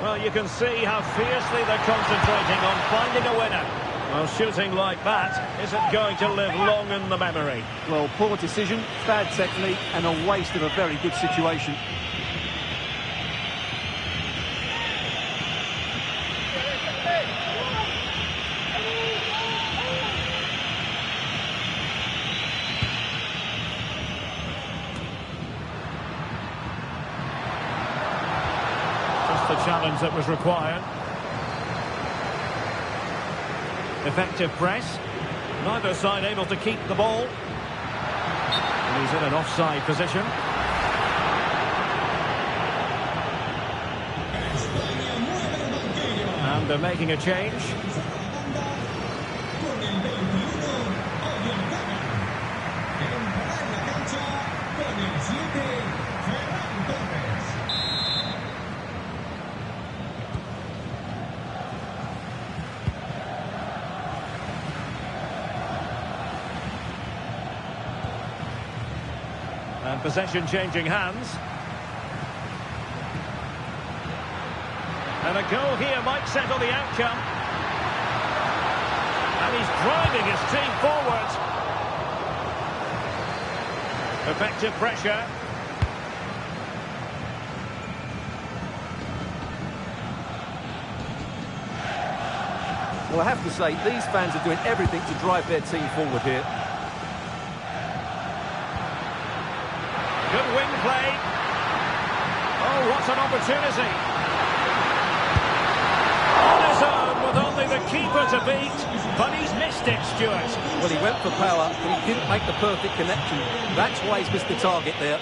Well, you can see how fiercely they're concentrating on finding a winner. Well, shooting like that isn't going to live long in the memory. Well, poor decision, bad technique, and a waste of a very good situation. The challenge that was required. Effective press. Neither side able to keep the ball. And he's in an offside position. And they're making a change. And possession changing hands. And a goal here might settle the outcome. And he's driving his team forward. Effective pressure. Well, I have to say, these fans are doing everything to drive their team forward here. Good wing play. Oh, what an opportunity. On his own with only the keeper to beat, but he's missed it, Stuart. Well, he went for power, but he didn't make the perfect connection. That's why he's missed the target there.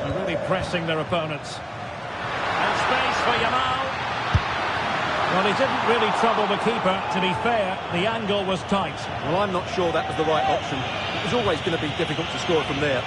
They're really pressing their opponents. And space for Yamal. Well, he didn't really trouble the keeper. To be fair, the angle was tight. Well, I'm not sure that was the right option. It was always going to be difficult to score from there.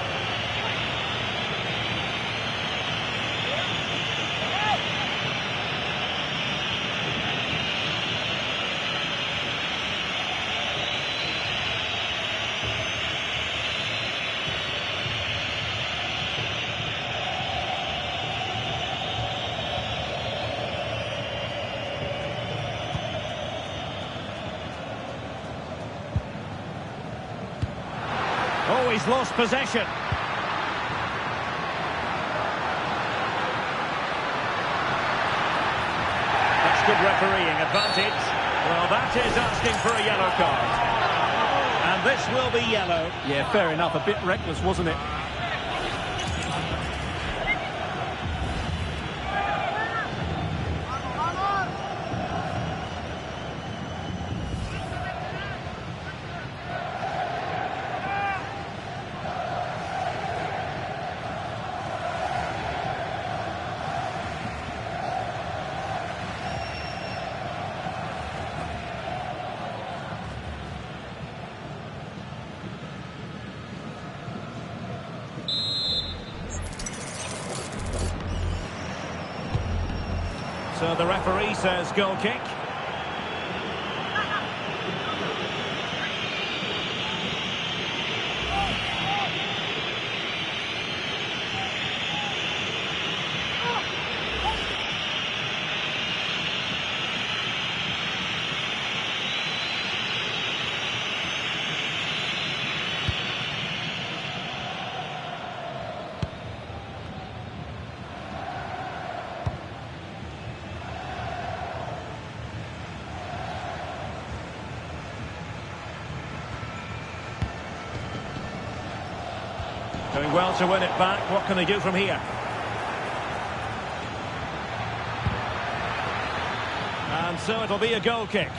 Oh, he's lost possession. That's good refereeing advantage. Well, that is asking for a yellow card. And And this will be yellow. Yeah, fair enough. A bit reckless, wasn't it? So the referee says goal kick. Doing well to win it back. What can they do from here? And so it'll be a goal kick.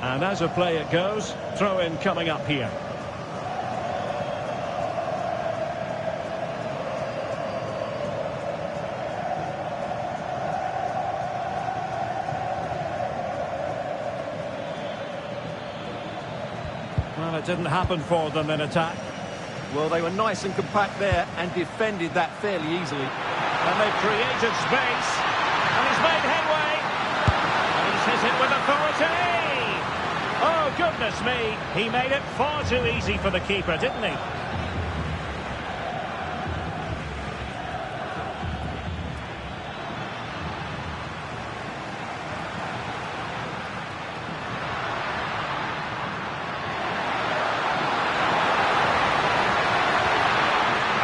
And as a play it goes, throw in coming up here. Well, it didn't happen for them in attack. Well, they were nice and compact there and defended that fairly easily. And they've created space. And he's made headway. And he's hit it with authority. Oh, goodness me. He made it far too easy for the keeper, didn't he?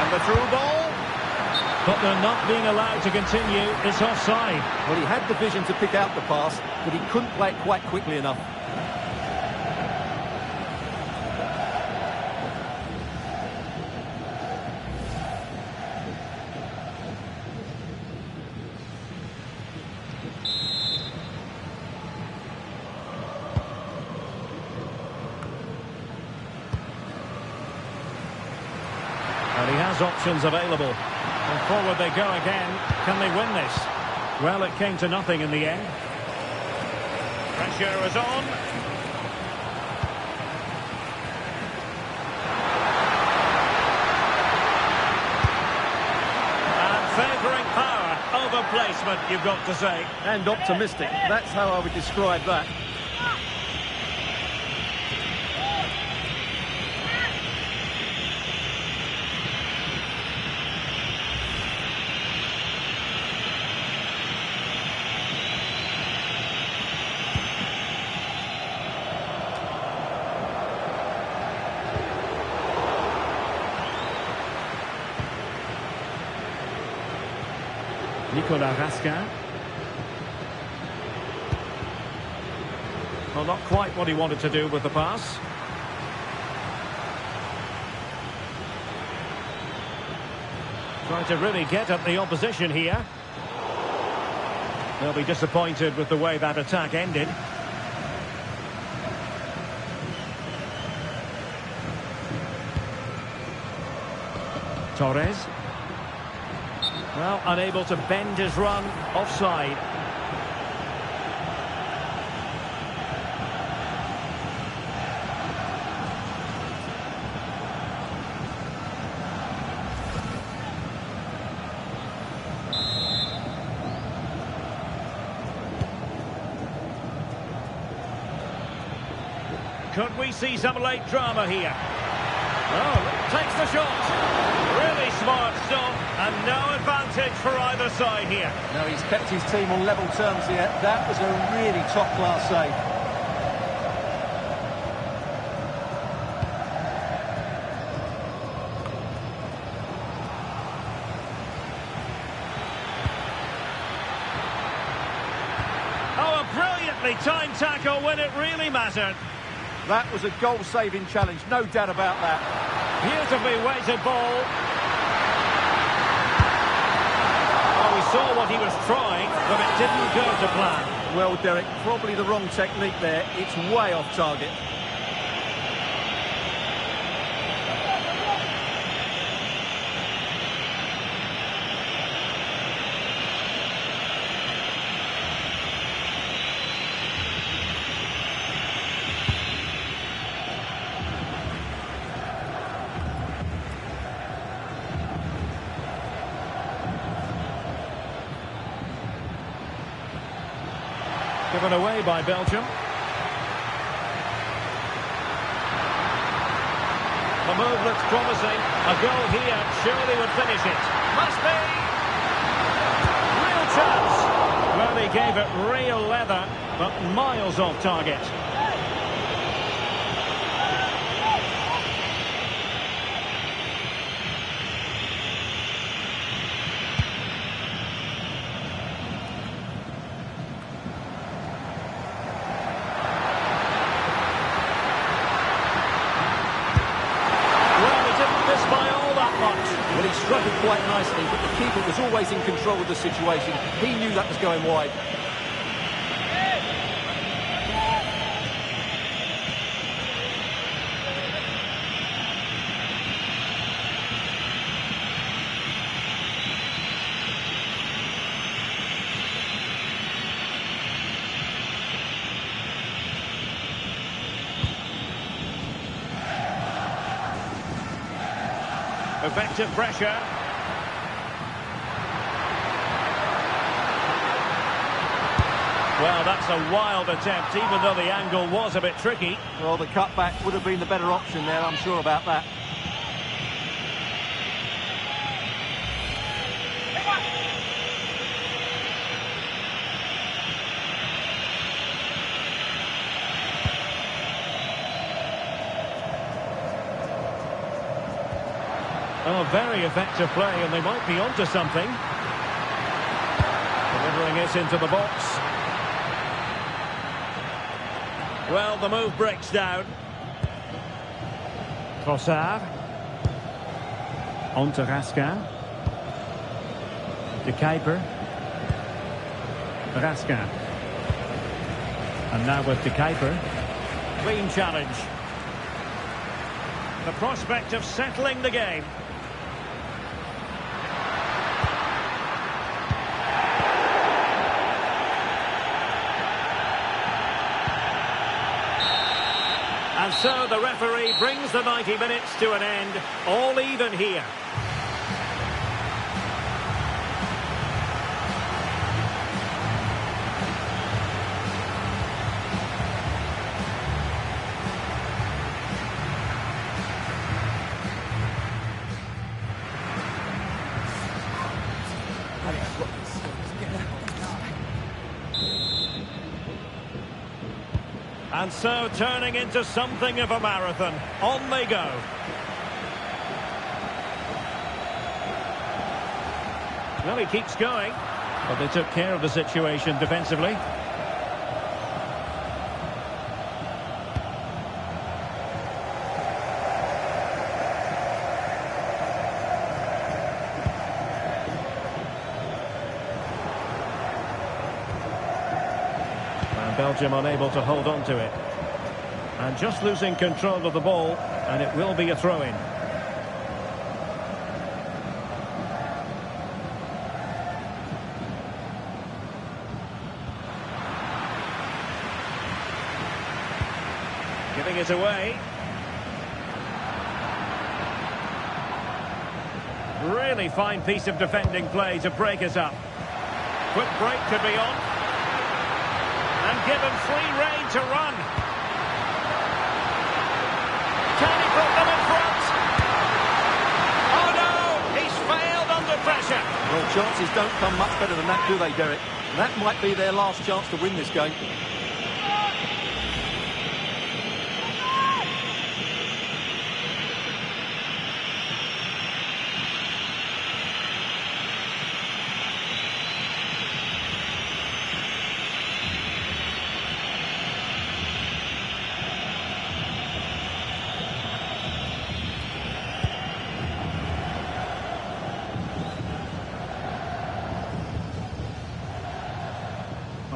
The through ball, but they're not being allowed to continue. It's offside. Well, he had the vision to pick out the pass, but he couldn't play it quite quickly enough. And he has options available. And forward they go again. Can they win this? Well, it came to nothing in the end. Pressure is on. And favouring power over placement, you've got to say. And optimistic. That's how I would describe that. Nicolas Raskin. Well, not quite what he wanted to do with the pass. Trying to really get at the opposition here. They'll be disappointed with the way that attack ended. Torres. Well, unable to bend his run, offside. Could we see some late drama here? Oh, takes the shot. Really smart stop, and no advantage for either side here. No, he's kept his team on level terms here. That was a really top-class save. Absolutely, time tackle when it really mattered. That was a goal-saving challenge, no doubt about that. Beautifully weighted ball. Oh, we saw what he was trying, but it didn't go to plan. Well, Derek, probably the wrong technique there. It's way off target. Given away by Belgium. The move looks promising. A goal here surely would finish it. Must be! Real chance! Well, he gave it real leather, but miles off target. Well, he struck it quite nicely, but the keeper was always in control of the situation. He knew that was going wide. Effective pressure. Well, that's a wild attempt, even though the angle was a bit tricky. Well, the cutback would have been the better option there, I'm sure about that. Oh, very effective play, and they might be onto something. Delivering it into the box. Well, the move breaks down. Trossard. On to Raskin. De Kuiper. Raskin. And now with De Kuiper. Clean challenge. The prospect of settling the game. And so the referee brings the 90 minutes to an end, all even here. And so turning into something of a marathon. On they go. Well, he keeps going. But they took care of the situation defensively. Belgium unable to hold on to it. And just losing control of the ball, and it will be a throw-in. Giving it away. Really fine piece of defending play to break us up. Quick break could be on. And given free rein to run. Can he put them in front? Oh no! He's failed under pressure. Well, chances don't come much better than that, do they, Derek? That might be their last chance to win this game.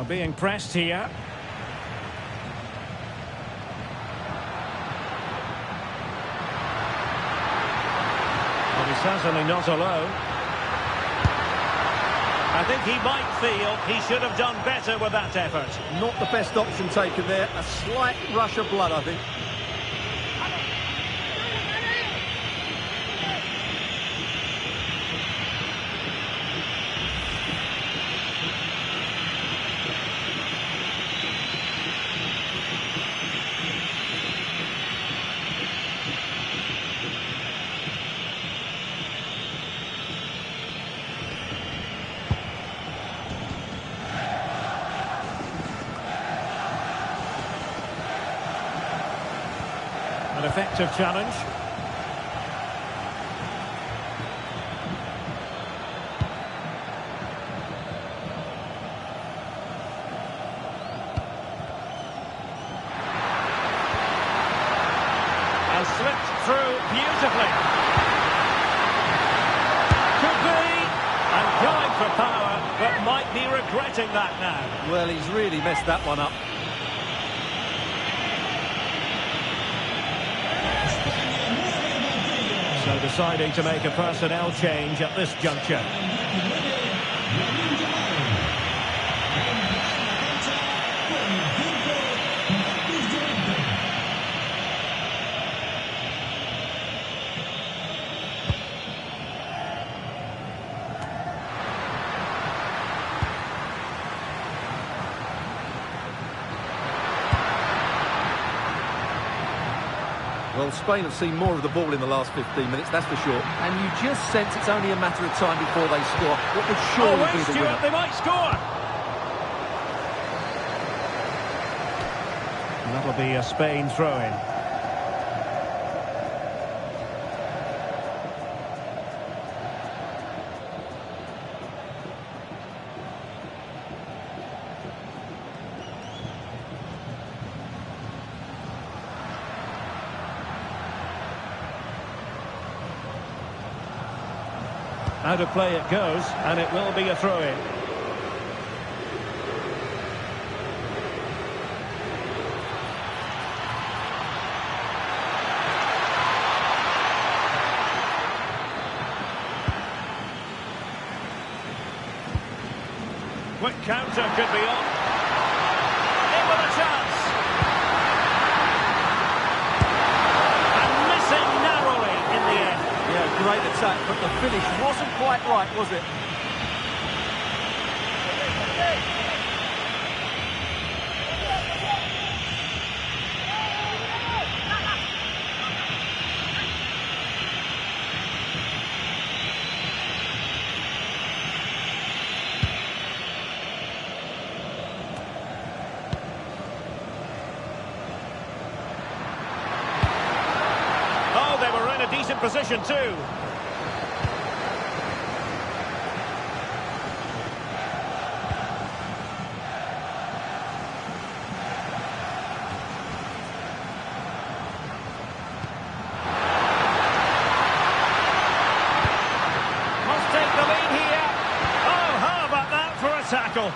being pressed here. Well, he's certainly not alone. I think he might feel he should have done better with that effort. Not the best option taken there. A slight rush of blood, I think. An effective challenge. And slipped through beautifully. Could be. And going for power, but might be regretting that now. Well, he's really messed that one up. So deciding to make a personnel change at this juncture. Well, Spain have seen more of the ball in the last 15 minutes, that's for sure. And you just sense it's only a matter of time before they score. What would surely be the Stuart, winner. they might score. And that'll be a Spain throw-in. Out of play it goes, and it will be a throw-in. Quick counter could be on. In with a chance. And missing narrowly in the end. Yeah, great attack, but the finish wasn't quite right, was it? Oh, they were in a decent position too. Tackle.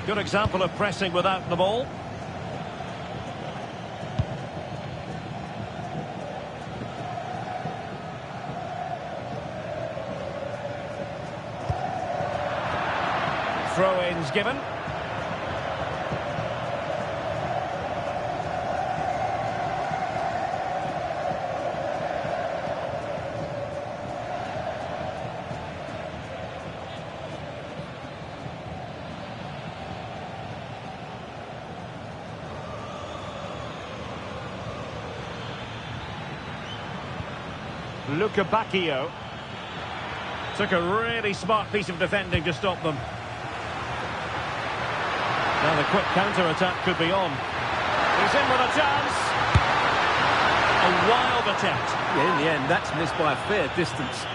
Good example of pressing without the ball. Throw-ins given. Luca Bacchio took a really smart piece of defending to stop them. Now the quick counter-attack could be on. He's in with a chance. A wild attempt. Yeah, in the end, that's missed by a fair distance.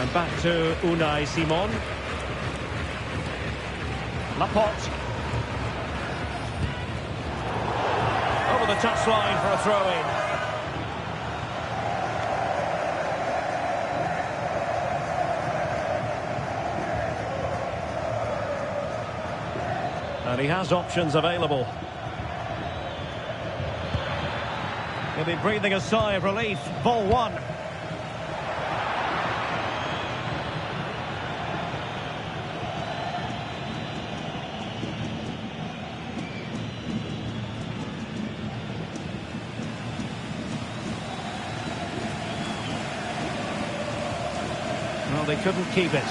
And back to Unai Simon. Laporte. Over the touchline for a throw-in. And he has options available. He'll be breathing a sigh of relief. Ball one. Well, they couldn't keep it.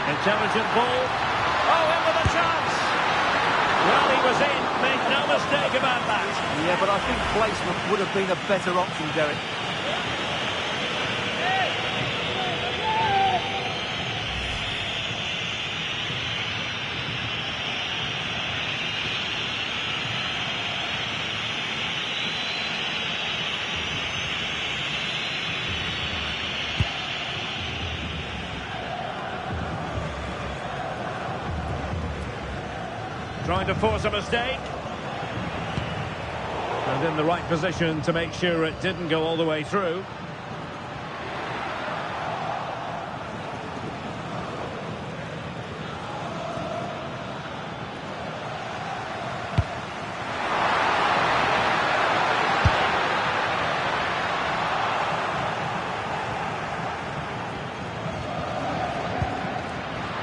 Intelligent ball. Oh, in with a chance. Well, he was in. Make no mistake about that. Yeah, but I think placement would have been a better option, Derek. Trying to force a mistake. And in the right position to make sure it didn't go all the way through.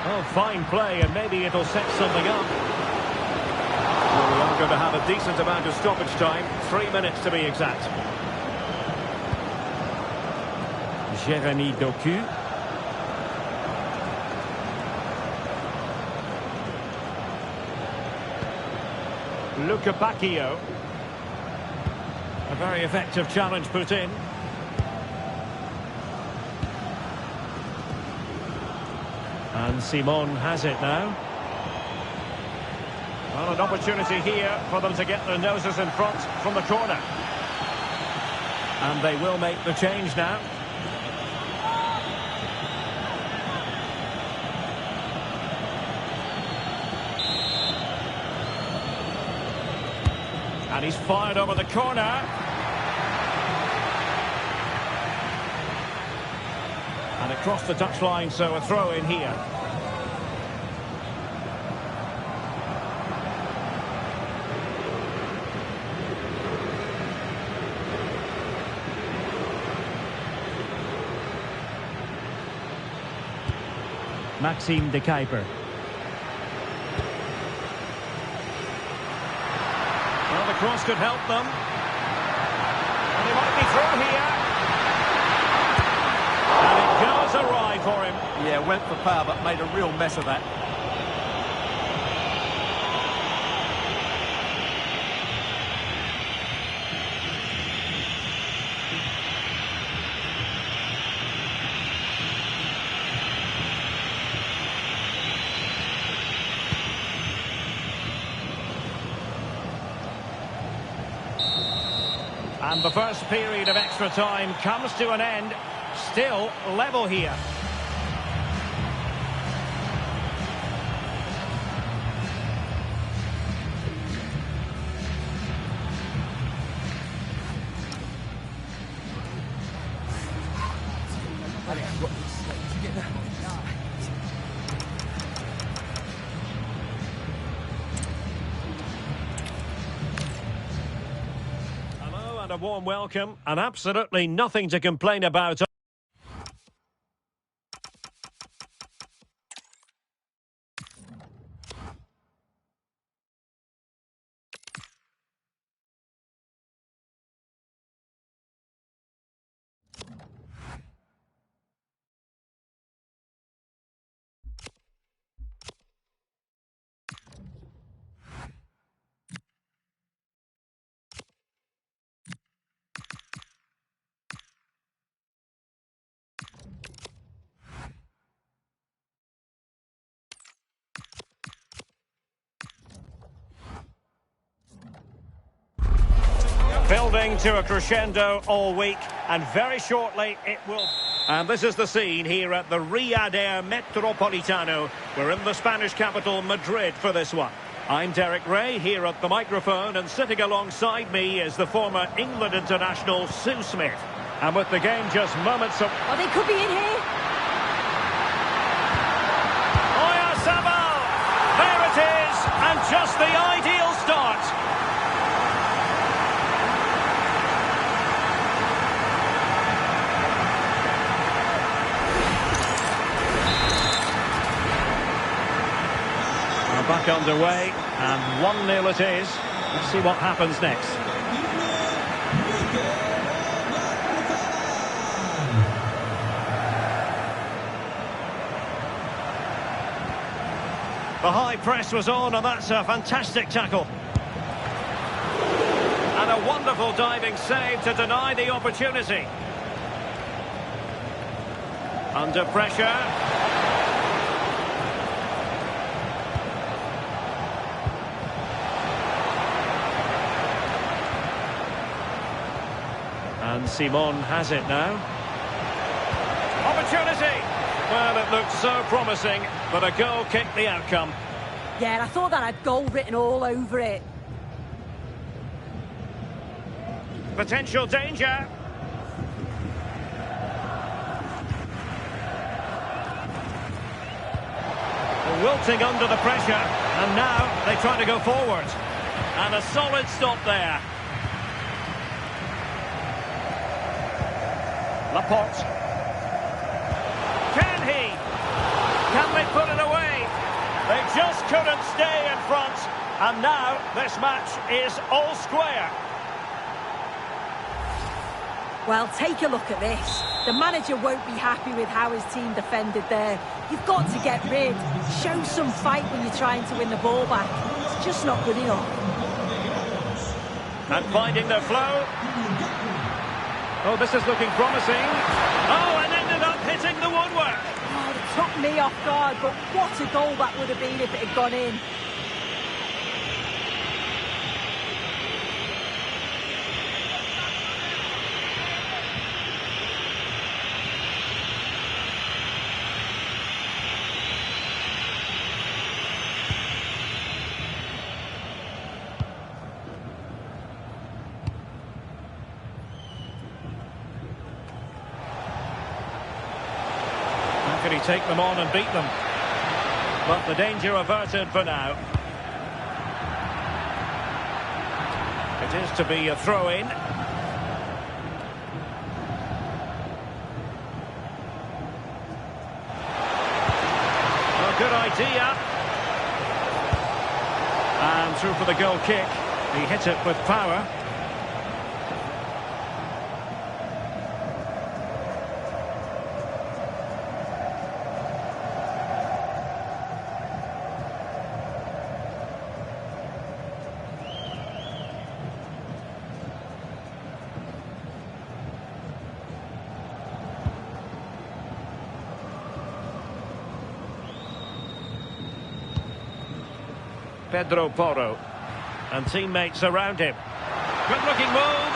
Oh, fine play, and maybe it'll set something up. Well, we are going to have a decent amount of stoppage time. 3 minutes to be exact. Jérémy Doku. Luca Bacchio. A very effective challenge put in. And Simon has it now. Well, an opportunity here for them to get their noses in front from the corner. And they will make the change now. And he's fired over the corner. And across the touchline, so a throw in here. Maxime de Kuiper. Well, the cross could help them. And they might be through here. And it goes awry for him. Yeah, went for power but made a real mess of that. And the first period of extra time comes to an end. Still level here. And a warm welcome, and absolutely nothing to complain about. Building to a crescendo all week, and very shortly it will... And this is the scene here at the Riyadh Metropolitano. We're in the Spanish capital, Madrid, for this one. I'm Derek Ray, here at the microphone, and sitting alongside me is the former England international Sue Smith. And with the game just moments of... Oh, they could be in here. Oyarzabal! There it is, and just the ideal start. Back underway, and 1-0 it is. Let's see what happens next. The high press was on, and that's a fantastic tackle. And a wonderful diving save to deny the opportunity. Under pressure. And Simon has it now. Opportunity! Well, it looked so promising, but a goal kicked the outcome. Yeah, and I thought that had goal written all over it. Potential danger. Wilting under the pressure, and now they try to go forward. And a solid stop there. Laporte. Can he? Can they put it away? They just couldn't stay in front. And now this match is all square. Well, take a look at this. The manager won't be happy with how his team defended there. You've got to get rid. Show some fight when you're trying to win the ball back. It's just not good enough. And finding their flow. Oh, this is looking promising. Oh, and ended up hitting the woodwork. Oh, it took me off guard, but what a goal that would have been if it had gone in. Can he take them on and beat them? But the danger averted for now. It is to be a throw-in. A good idea. And through for the goal kick. He hit it with power. Pedro Porro, and teammates around him. Good looking move.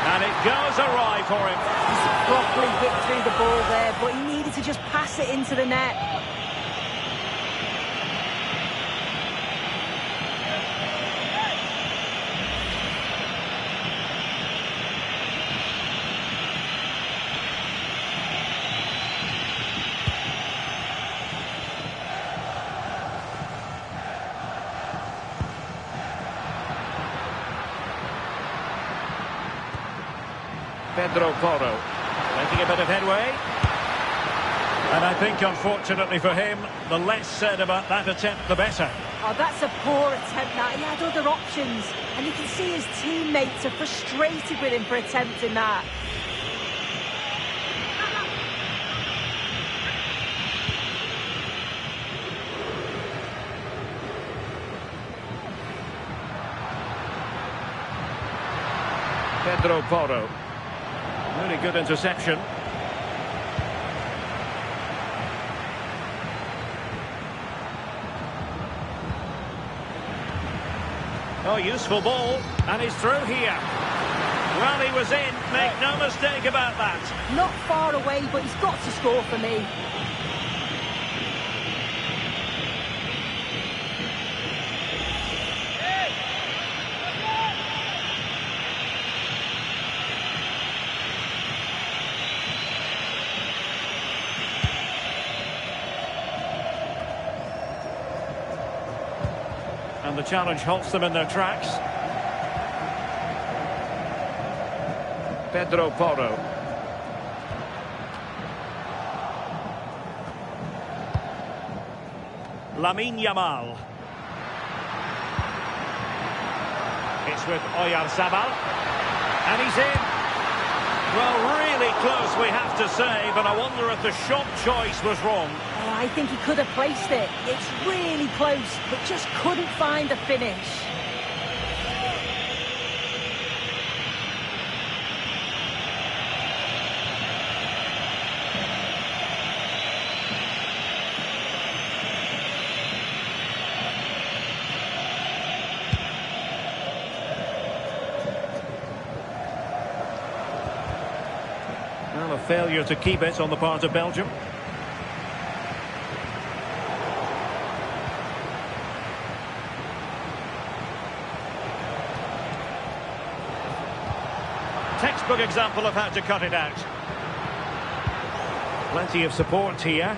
And it goes awry for him. He's properly hit through the ball there, but he needed to just pass it into the net. Pedro Porro making a bit of headway. And I think, unfortunately for him, the less said about that attempt, the better. Oh, that's a poor attempt, that. He had other options. And you can see his teammates are frustrated with him for attempting that. Pedro Porro. Really good interception. Oh, useful ball, and he's through here. Well, he was in, make no mistake about that. Not far away, but he's got to score for me. And the challenge halts them in their tracks. Pedro Porro. Lamine Yamal. It's with Oyarzabal. And he's in. Well, really close, we have to say, but I wonder if the shot choice was wrong. Oh, I think he could have placed it. It's really close, but just couldn't find the finish. Well, a failure to keep it on the part of Belgium. Textbook example of how to cut it out. Plenty of support here.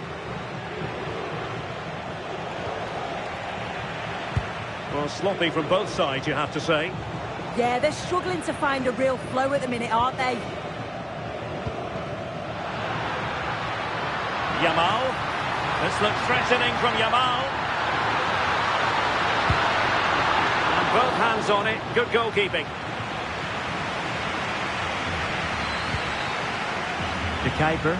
Well, sloppy from both sides, you have to say. Yeah, they're struggling to find a real flow at the minute, aren't they? Yamal. This looks threatening from Yamal. And both hands on it. Good goalkeeping. De Kuiper.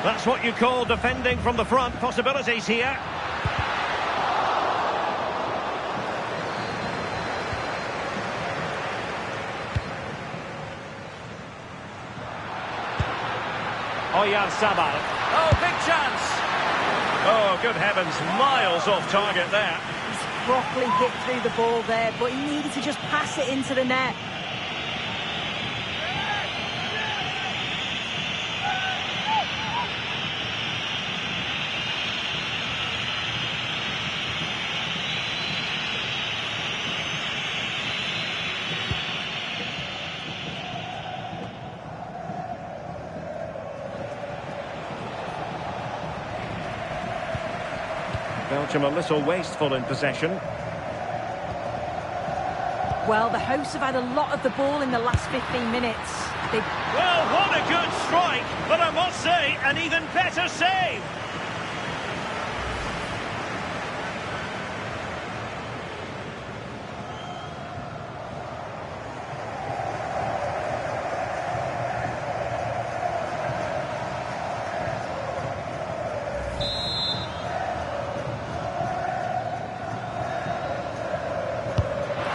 That's what you call defending from the front. Possibilities here. Oyarzabal. Oh, big chance. Oh, good heavens, miles off target there. He's properly hit through the ball there, but he needed to just pass it into the net. Belgium a little wasteful in possession. Well, the hosts have had a lot of the ball in the last 15 minutes. Well, what a good strike, but I must say, an even better save.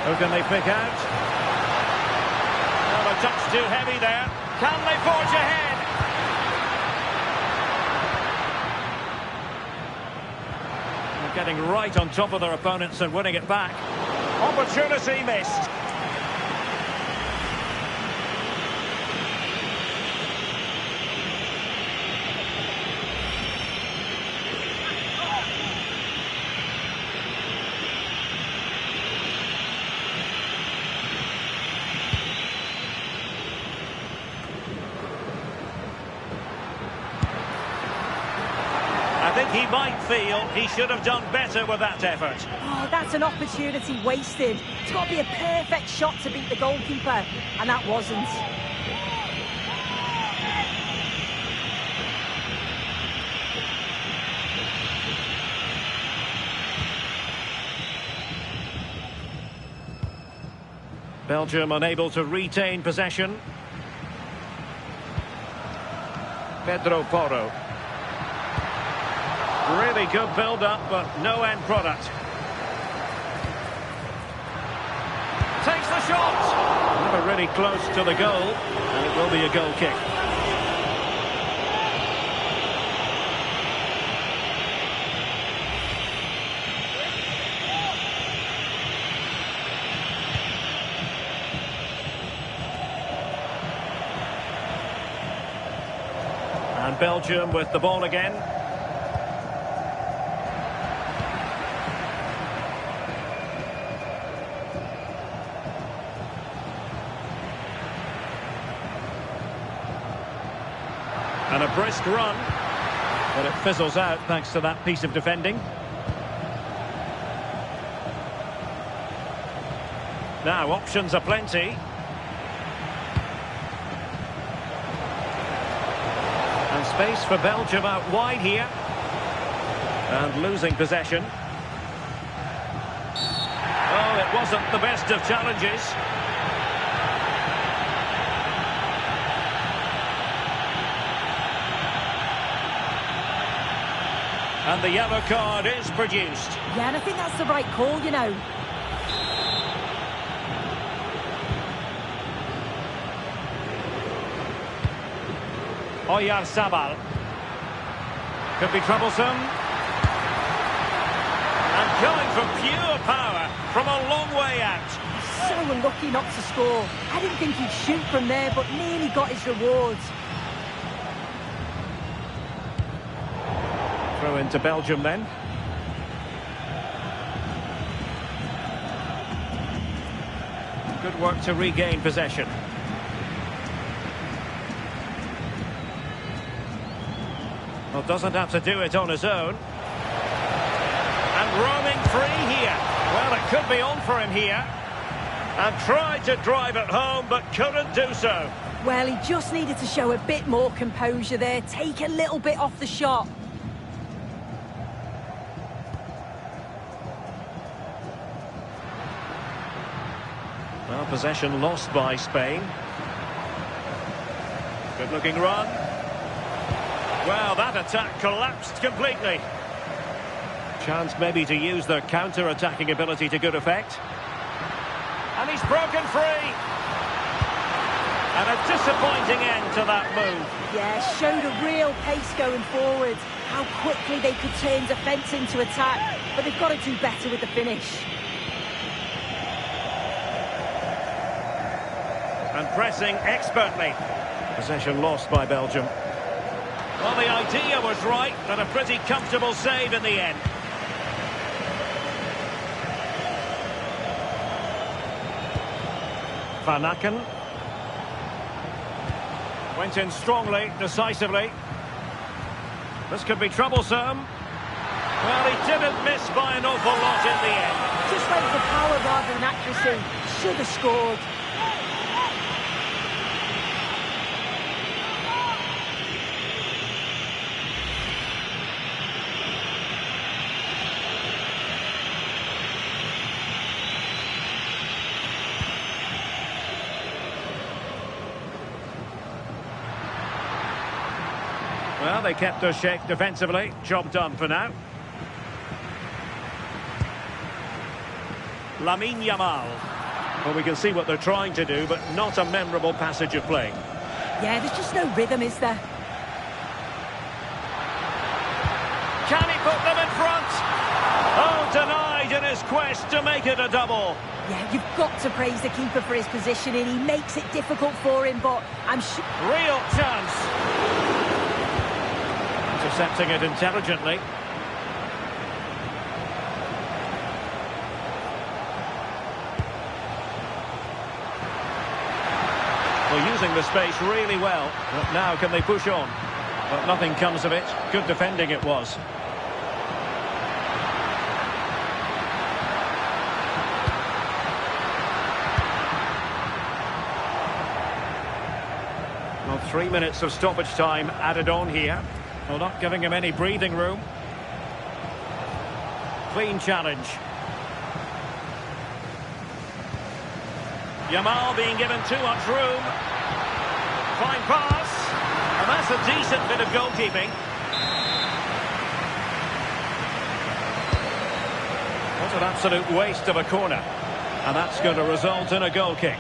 Who can they pick out? Well, a touch too heavy there. Can they forge ahead? They're getting right on top of their opponents and winning it back. Opportunity missed. I think he might feel he should have done better with that effort. Oh, that's an opportunity wasted. It's got to be a perfect shot to beat the goalkeeper, and that wasn't. Belgium unable to retain possession. Pedro Porro. Really good build-up, but no end product. Takes the shot! Never really close to the goal, and it will be a goal kick. And Belgium with the ball again. And a brisk run, but it fizzles out thanks to that piece of defending. Now, options are plenty. And space for Belgium out wide here. And losing possession. Oh, it wasn't the best of challenges. And the yellow card is produced. Yeah, and I think that's the right call, you know. Oyarzabal. Could be troublesome. And going for pure power from a long way out. So unlucky not to score. I didn't think he'd shoot from there, but nearly got his rewards. Throw into Belgium then. Good work to regain possession. Well, doesn't have to do it on his own. And roaming free here. Well, it could be on for him here. And tried to drive it home, but couldn't do so. Well, he just needed to show a bit more composure there. Take a little bit off the shot. Well, possession lost by Spain. Good looking run. Well, that attack collapsed completely. Chance maybe to use their counter-attacking ability to good effect. And he's broken free. And a disappointing end to that move. Yeah, showed a real pace going forward. How quickly they could turn defence into attack. But they've got to do better with the finish. And pressing expertly. Possession lost by Belgium. Well, the idea was right, but a pretty comfortable save in the end. Van Aken. Went in strongly, decisively. This could be troublesome. Well, he didn't miss by an awful lot in the end. Just went for power rather than accuracy. Should have scored. Well, they kept their shape defensively. Job done for now. Lamine Yamal. Well, we can see what they're trying to do, but not a memorable passage of play. Yeah, there's just no rhythm, is there? Can he put them in front? Oh, denied in his quest to make it a double. Yeah, you've got to praise the keeper for his positioning. He makes it difficult for him, but I'm sure... Real chance. Intercepting it intelligently. Well, using the space really well. But now can they push on? But nothing comes of it. Good defending it was. Well, 3 minutes of stoppage time added on here. Well, not giving him any breathing room. Clean challenge. Yamal being given too much room. Fine pass. And that's a decent bit of goalkeeping. What an absolute waste of a corner. And that's going to result in a goal kick.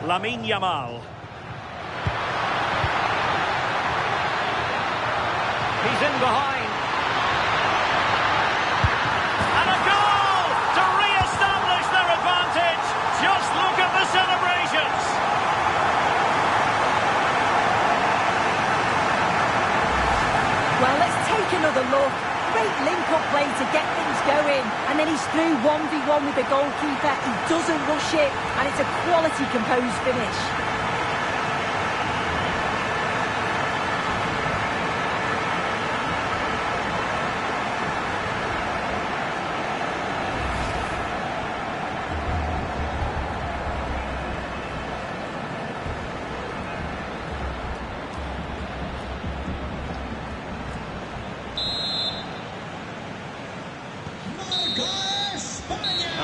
Lamine Yamal. He's in behind. And a goal to re-establish their advantage. Just look at the celebrations. Well, let's take another look. Great link-up play to get things going. And then he's through 1v1 with the goalkeeper. He doesn't rush it. And it's a quality composed finish.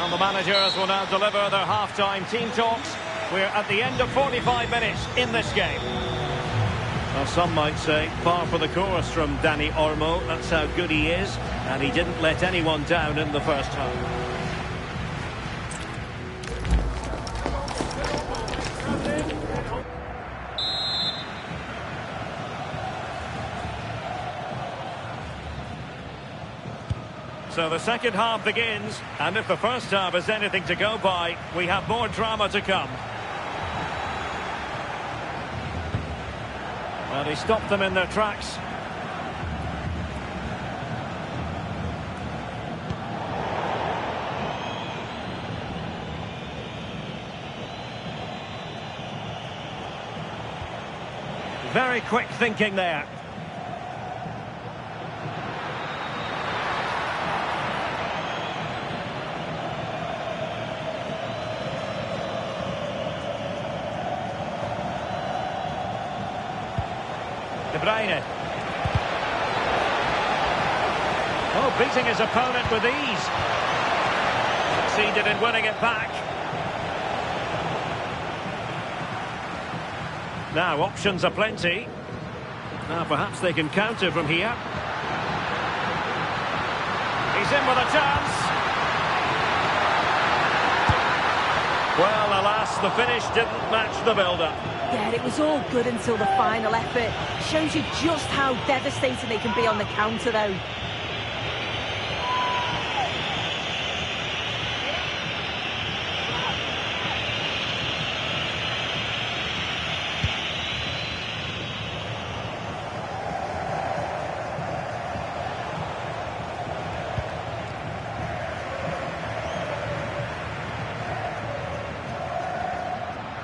And the managers will now deliver their half-time team talks. We're at the end of 45 minutes in this game. Well, some might say par for the course from Dani Olmo. That's how good he is, and he didn't let anyone down in the first half. So the second half begins, and if the first half is anything to go by, we have more drama to come. Well, he stopped them in their tracks. Very quick thinking there. De Bruyne. Oh, beating his opponent with ease. Succeeded in winning it back. Now, options are plenty. Now, perhaps they can counter from here. He's in with a chance. Well, alas, the finish didn't match the build-up. Yeah, it was all good until the final effort. Shows you just how devastating they can be on the counter, though.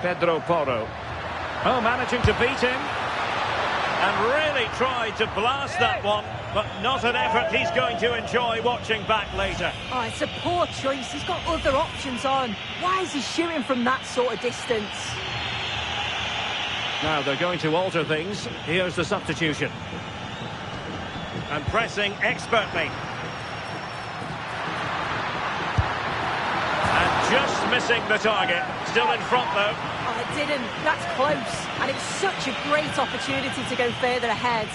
Pedro Porro. Oh, managing to beat him. And really tried to blast that one, but not an effort he's going to enjoy watching back later. Oh, it's a poor choice. He's got other options on. Why is he shooting from that sort of distance? Now they're going to alter things. Here's the substitution. And pressing expertly. And just missing the target. Still in front, though. Oh, it didn't. That's close. And it's such a great opportunity to go further ahead.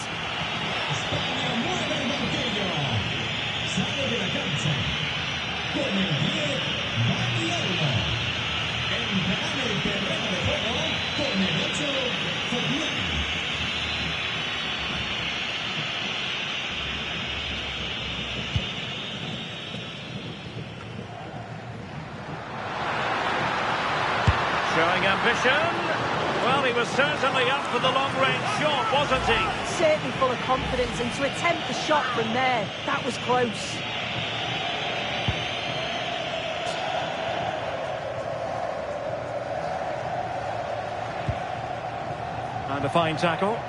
Showing ambition. Well, he was certainly up for the long-range shot, wasn't he? Certainly full of confidence, and to attempt the shot from there, that was close. And a fine tackle.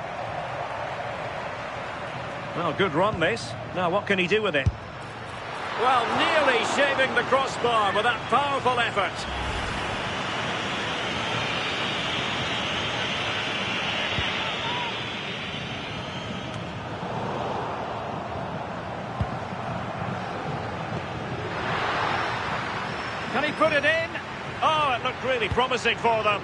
Well, good run this. Now, what can he do with it? Well, nearly shaving the crossbar with that powerful effort. Can he put it in? Oh, it looked really promising for them.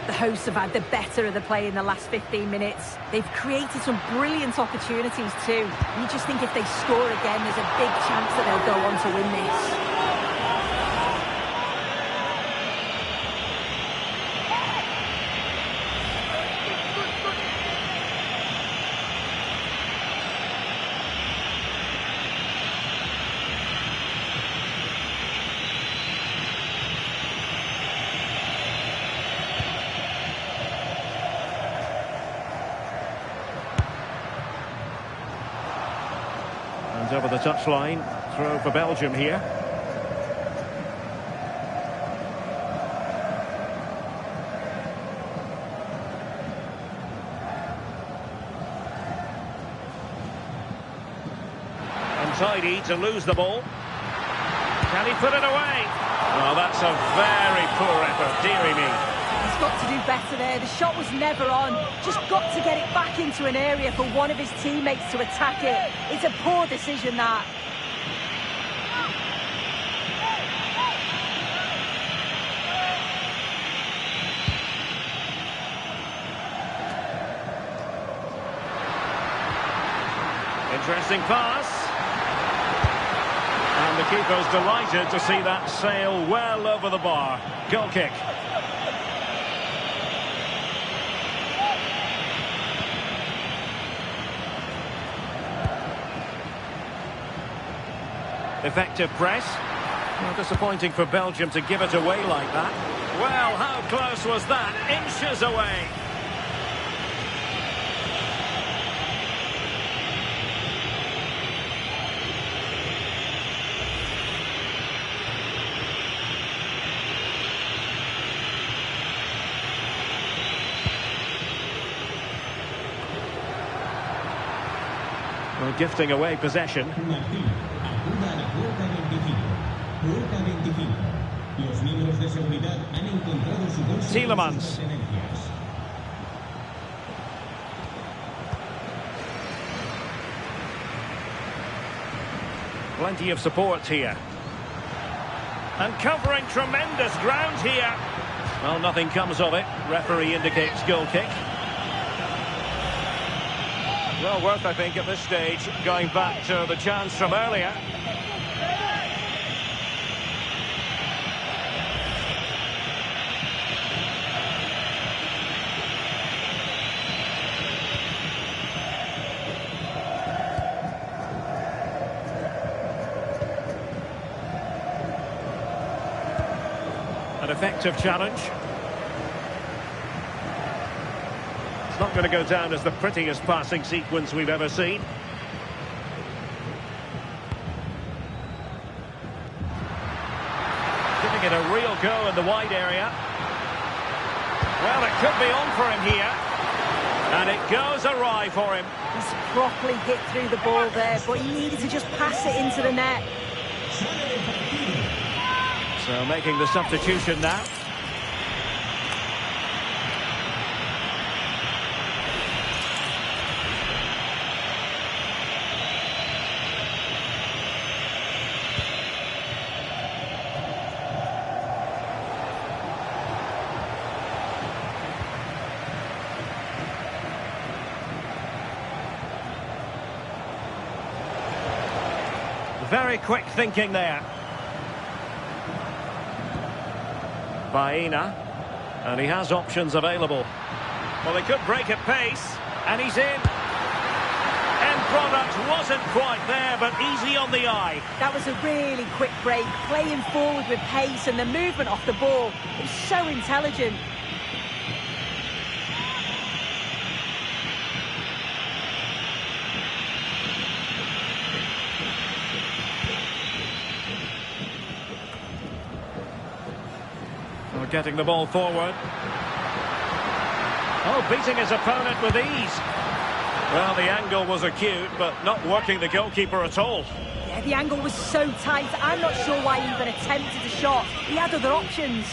The hosts have had the better of the play in the last 15 minutes. They've created some brilliant opportunities too. You just think if they score again, there's a big chance that they'll go on to win this. Over the touchline, throw for Belgium here. Untidy to lose the ball. Can he put it away? Oh, that's a very poor effort, dearie me. He's got to do better there. The shot was never on. Just got to get it back into an area for one of his teammates to attack it. It's a poor decision, that. Interesting pass. And the keeper's delighted to see that sail well over the bar. Goal kick. Effective press. Well, disappointing for Belgium to give it away like that. Well, how close was that? Inches away. Well, gifting away possession. Tielemans. Plenty of support here. And covering tremendous ground here. Well, nothing comes of it. Referee indicates goal kick. Well, worth, I think, at this stage, going back to the chance from earlier. An effective challenge. It's not going to go down as the prettiest passing sequence we've ever seen. Giving it a real go in the wide area. Well, it could be on for him here. And it goes awry for him. He's properly hit through the ball there, but he needed to just pass it into the net. So making the substitution now. Very quick thinking there. Baena, and he has options available. Well, they could break at pace, and he's in. End product wasn't quite there, but easy on the eye. That was a really quick break, playing forward with pace, and the movement off the ball was so intelligent. Getting the ball forward. Oh, beating his opponent with ease. Well, the angle was acute, but not working the goalkeeper at all. Yeah, the angle was so tight. I'm not sure why he even attempted the shot. He had other options.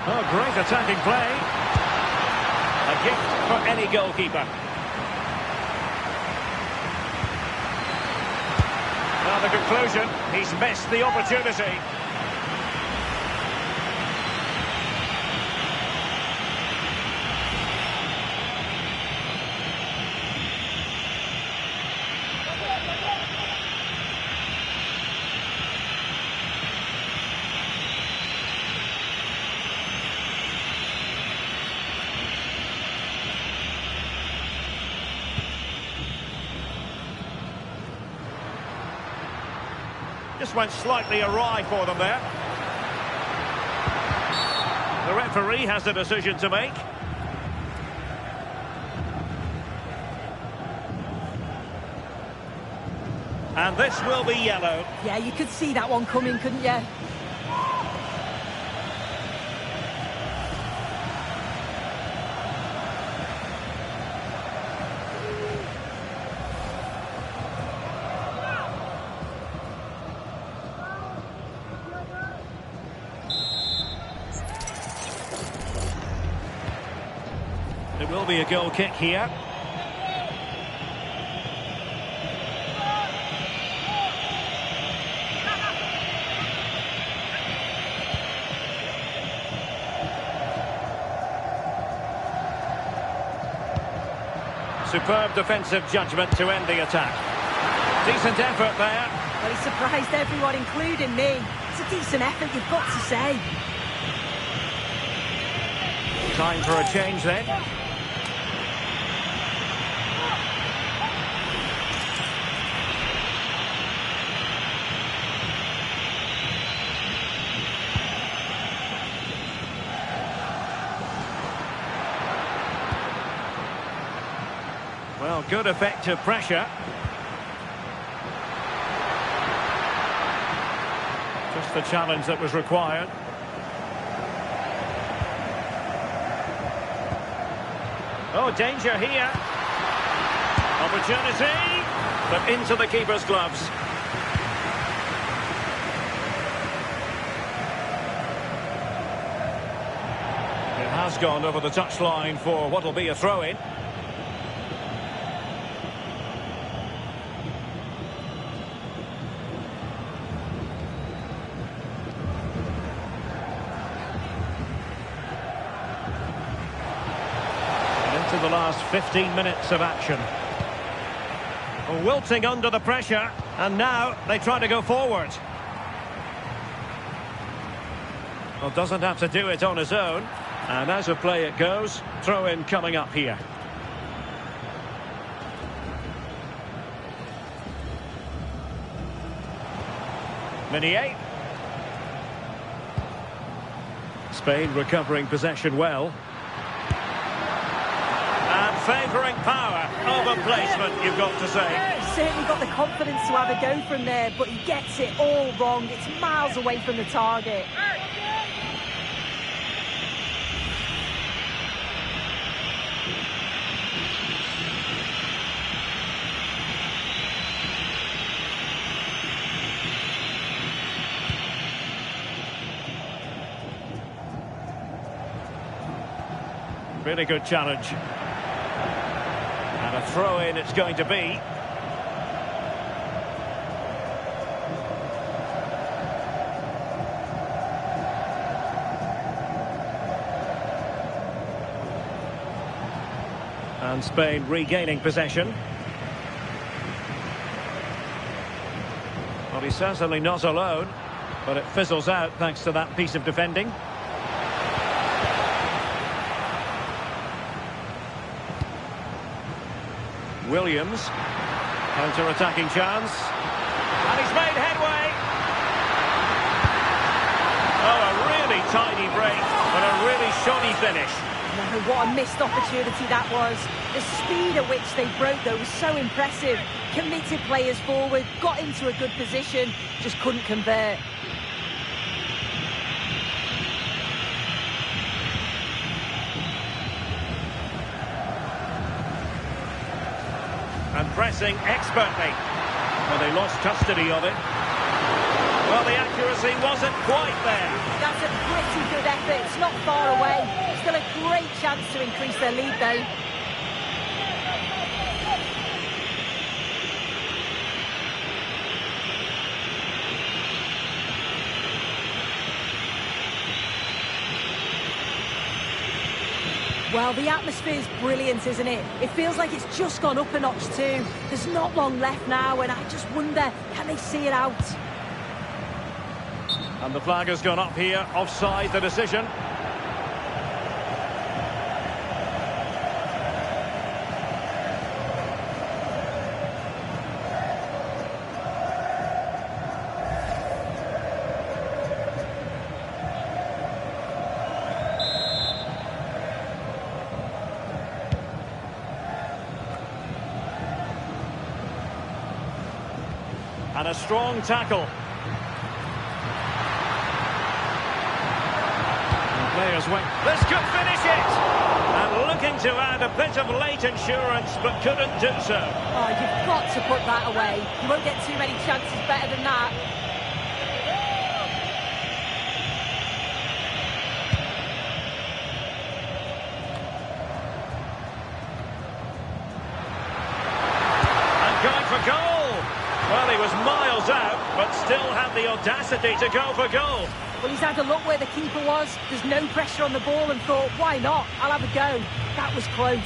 Oh, great attacking play. A gift for any goalkeeper. Now the conclusion, he's missed the opportunity. Just went slightly awry for them there. The referee has a decision to make. And this will be yellow. Yeah, you could see that one coming, couldn't you? There will be a goal kick here. Superb defensive judgment to end the attack. Decent effort there. Well, he surprised everyone, including me. It's a decent effort, you've got to say. Time for a change then. Well, good effective pressure. Just the challenge that was required. Oh, danger here. Opportunity, but into the keeper's gloves. It has gone over the touchline for what will be a throw-in. To the last 15 minutes of action. Wilting under the pressure, and now they try to go forward. Well, doesn't have to do it on his own, and as a play it goes, throw-in coming up here. Meunier. Spain recovering possession well. Favouring power over placement, you've got to say. He's certainly got the confidence to have a go from there, but he gets it all wrong. It's miles away from the target. Really good challenge. And a throw-in it's going to be. And Spain regaining possession. Well, he's certainly not alone, but it fizzles out thanks to that piece of defending. Williams, counter-attacking chance, and he's made headway. Oh, a really tiny break, but a really shoddy finish. No, what a missed opportunity that was. The speed at which they broke, though, was so impressive. Committed players forward, got into a good position, just couldn't convert. And pressing expertly. Well, they lost custody of it. Well, the accuracy wasn't quite there. That's a pretty good effort. It's not far away. Still a great chance to increase their lead, though. Well, the atmosphere's brilliant, isn't it? It feels like it's just gone up a notch too. There's not long left now, and I just wonder, can they see it out? And the flag has gone up here, offside the decision. And a strong tackle. And players went. This could finish it! And looking to add a bit of late insurance, but couldn't do so. Oh, you've got to put that away. You won't get too many chances better than that. And going for goal! Well, he was miles out, but still had the audacity to go for goal. Well, he's had a look where the keeper was. There's no pressure on the ball and thought, why not? I'll have a go. That was close.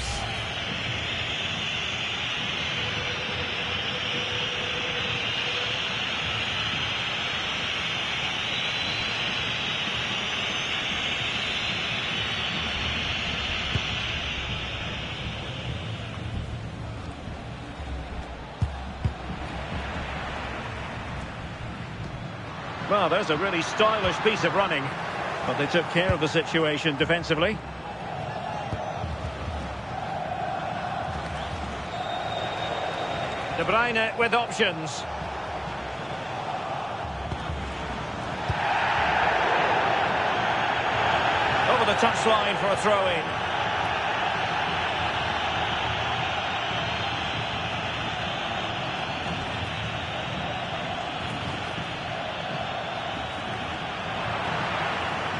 Well, there's a really stylish piece of running, but they took care of the situation defensively. De Bruyne with options. Over the touchline for a throw-in.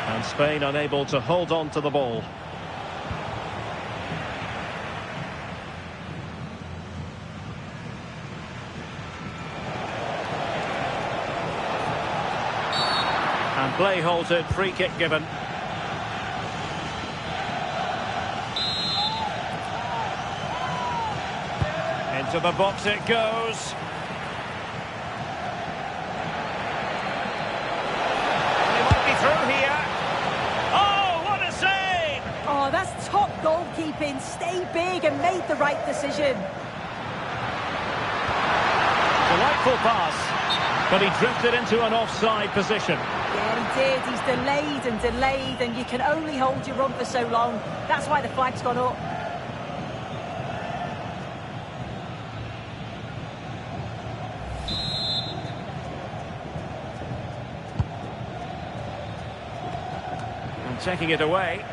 And Spain unable to hold on to the ball. And play halted, free kick given. Into the box it goes. He might be through here. Oh, what a save! Oh, that's top goalkeeping. Stay big and made the right decision. Delightful pass, but he drifted into an offside position. Yeah, he did. He's delayed, and you can only hold your run for so long. That's why the flag's gone up. And taking it away.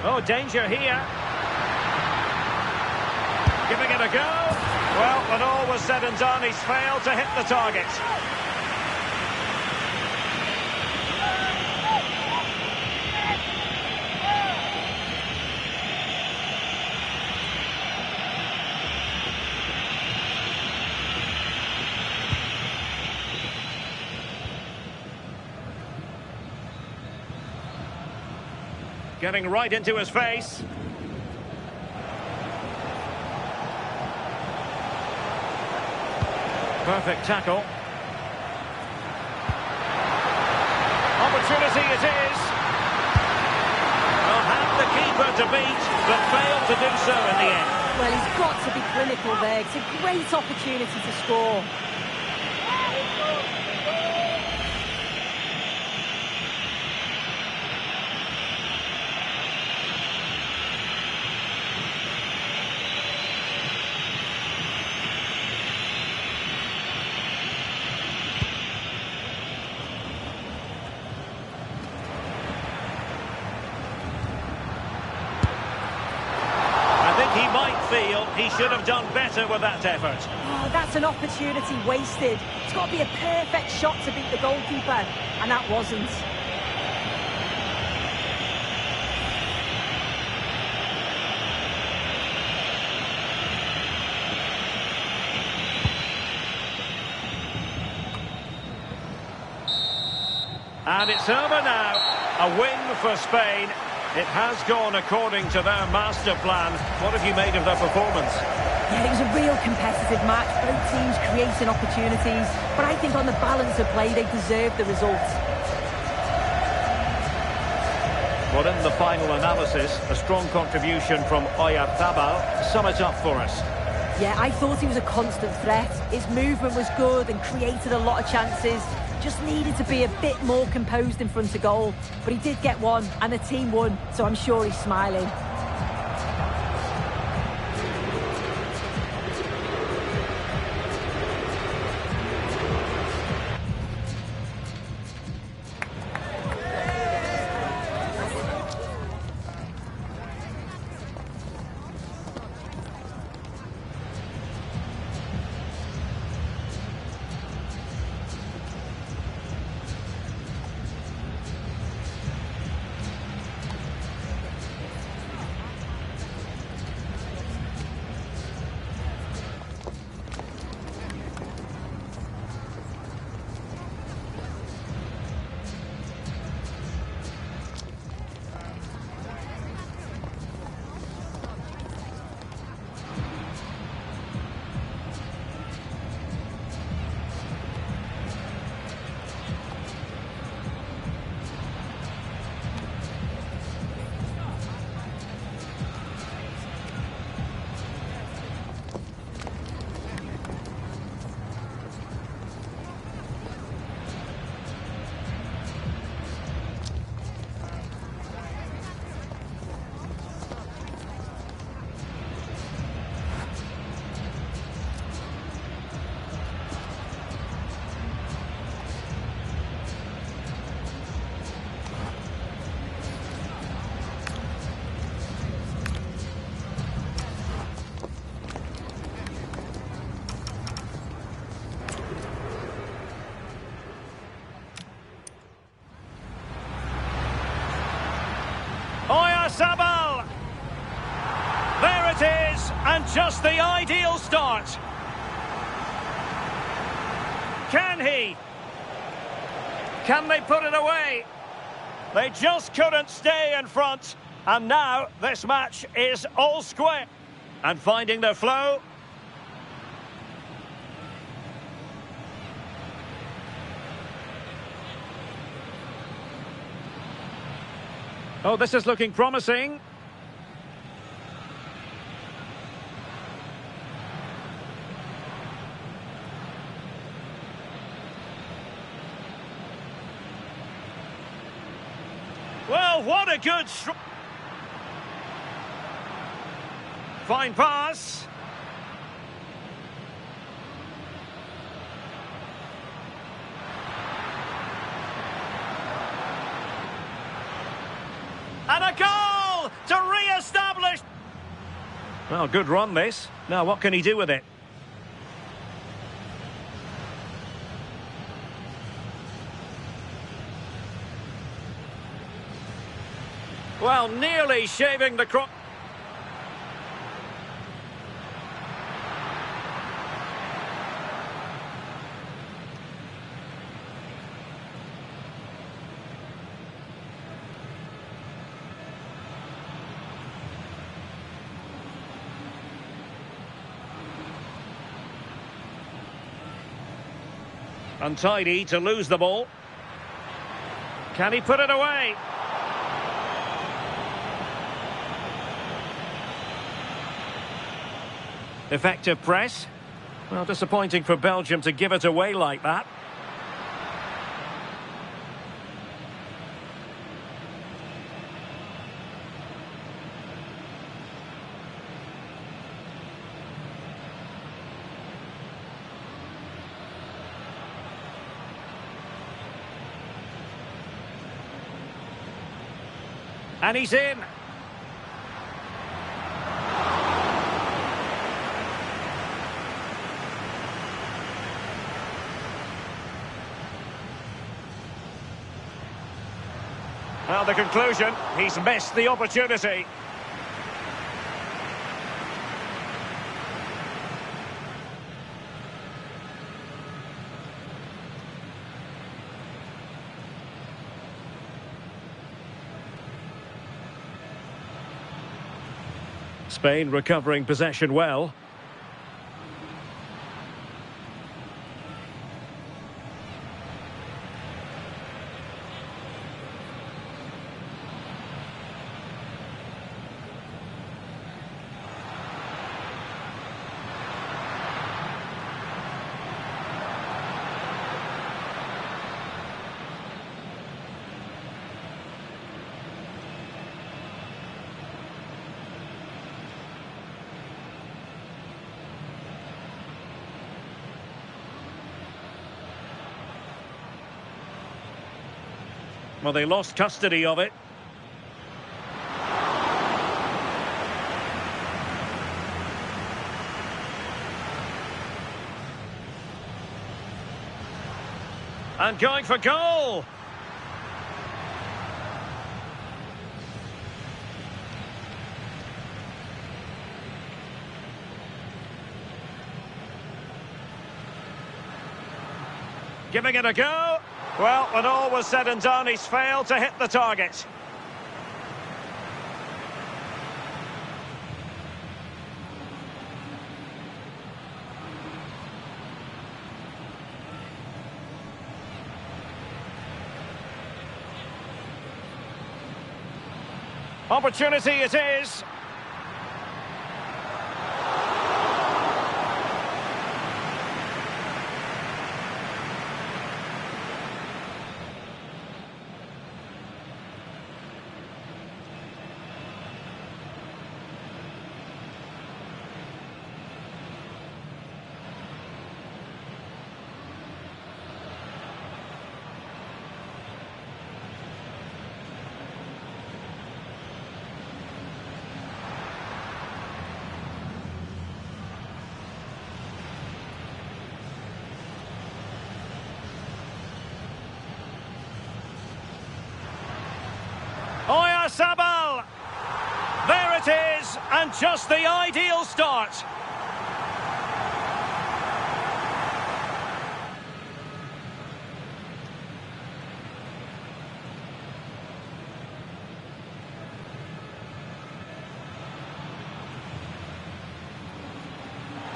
Oh, danger here. Giving it a go. Well, when all was said and done, he's failed to hit the target. Getting right into his face. Perfect tackle. Opportunity it is. Well, had the keeper to beat, but failed to do so in the end. Well, he's got to be clinical there. It's a great opportunity to score. feel he should have done better with that effort. Oh, that's an opportunity wasted. It's got to be a perfect shot to beat the goalkeeper, and that wasn't. And it's over now. A win for Spain. It has gone according to their master plan. What have you made of their performance? Yeah, it was a real competitive match. Both teams creating opportunities. But I think on the balance of play, they deserved the result. Well, in the final analysis, a strong contribution from Oyarzabal. Sum it up for us. Yeah, I thought he was a constant threat. His movement was good and created a lot of chances. Just needed to be a bit more composed in front of goal. But he did get one, and the team won, so I'm sure he's smiling. Oyarzabal! There it is, and just the ideal start. Can he? Can they put it away? They just couldn't stay in front, and now this match is all square. And finding their flow. Oh, this is looking promising. Well, what a good fine pass. And a goal to re-establish. Well, good run this. Now, what can he do with it? Well, nearly shaving the cross. Untidy to lose the ball. Can he put it away? Effective press. Well, disappointing for Belgium to give it away like that. And he's in. Well, the conclusion, he's missed the opportunity. Spain recovering possession well. Well, they lost custody of it. And going for goal. Giving it a go. Well, when all was said and done, he's failed to hit the target. Opportunity it is. Sabal! There it is, and just the ideal start.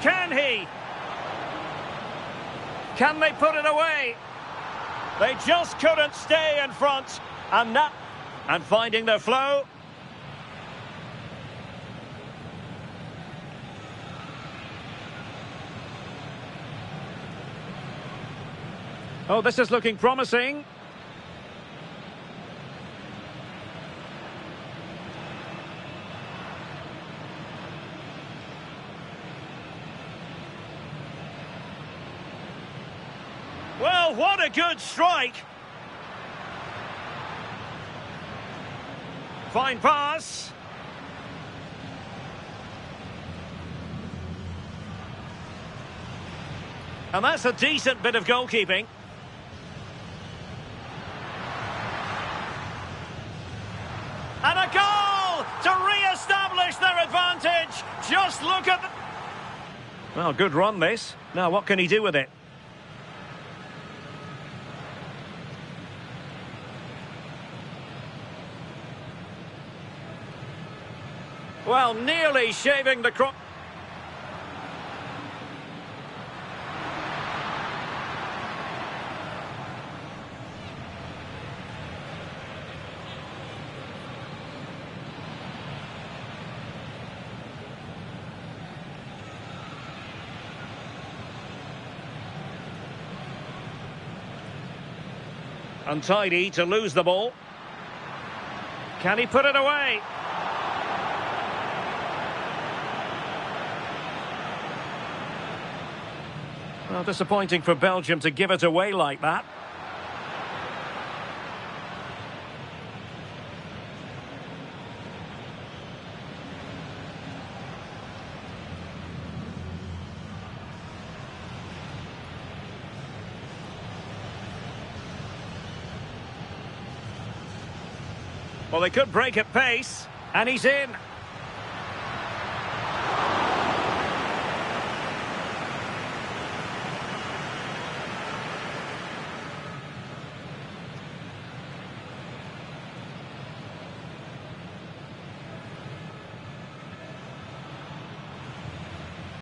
Can he? Can they put it away? They just couldn't stay in front, and finding their flow. Oh, this is looking promising. Well, what a good strike. Fine pass. And that's a decent bit of goalkeeping. And a goal to re-establish their advantage. Just look at the... Well, good run this. Now, what can he do with it? Well, nearly shaving the cross. Untidy to lose the ball. Can he put it away? Well, disappointing for Belgium to give it away like that. Well, they could break at pace, and he's in.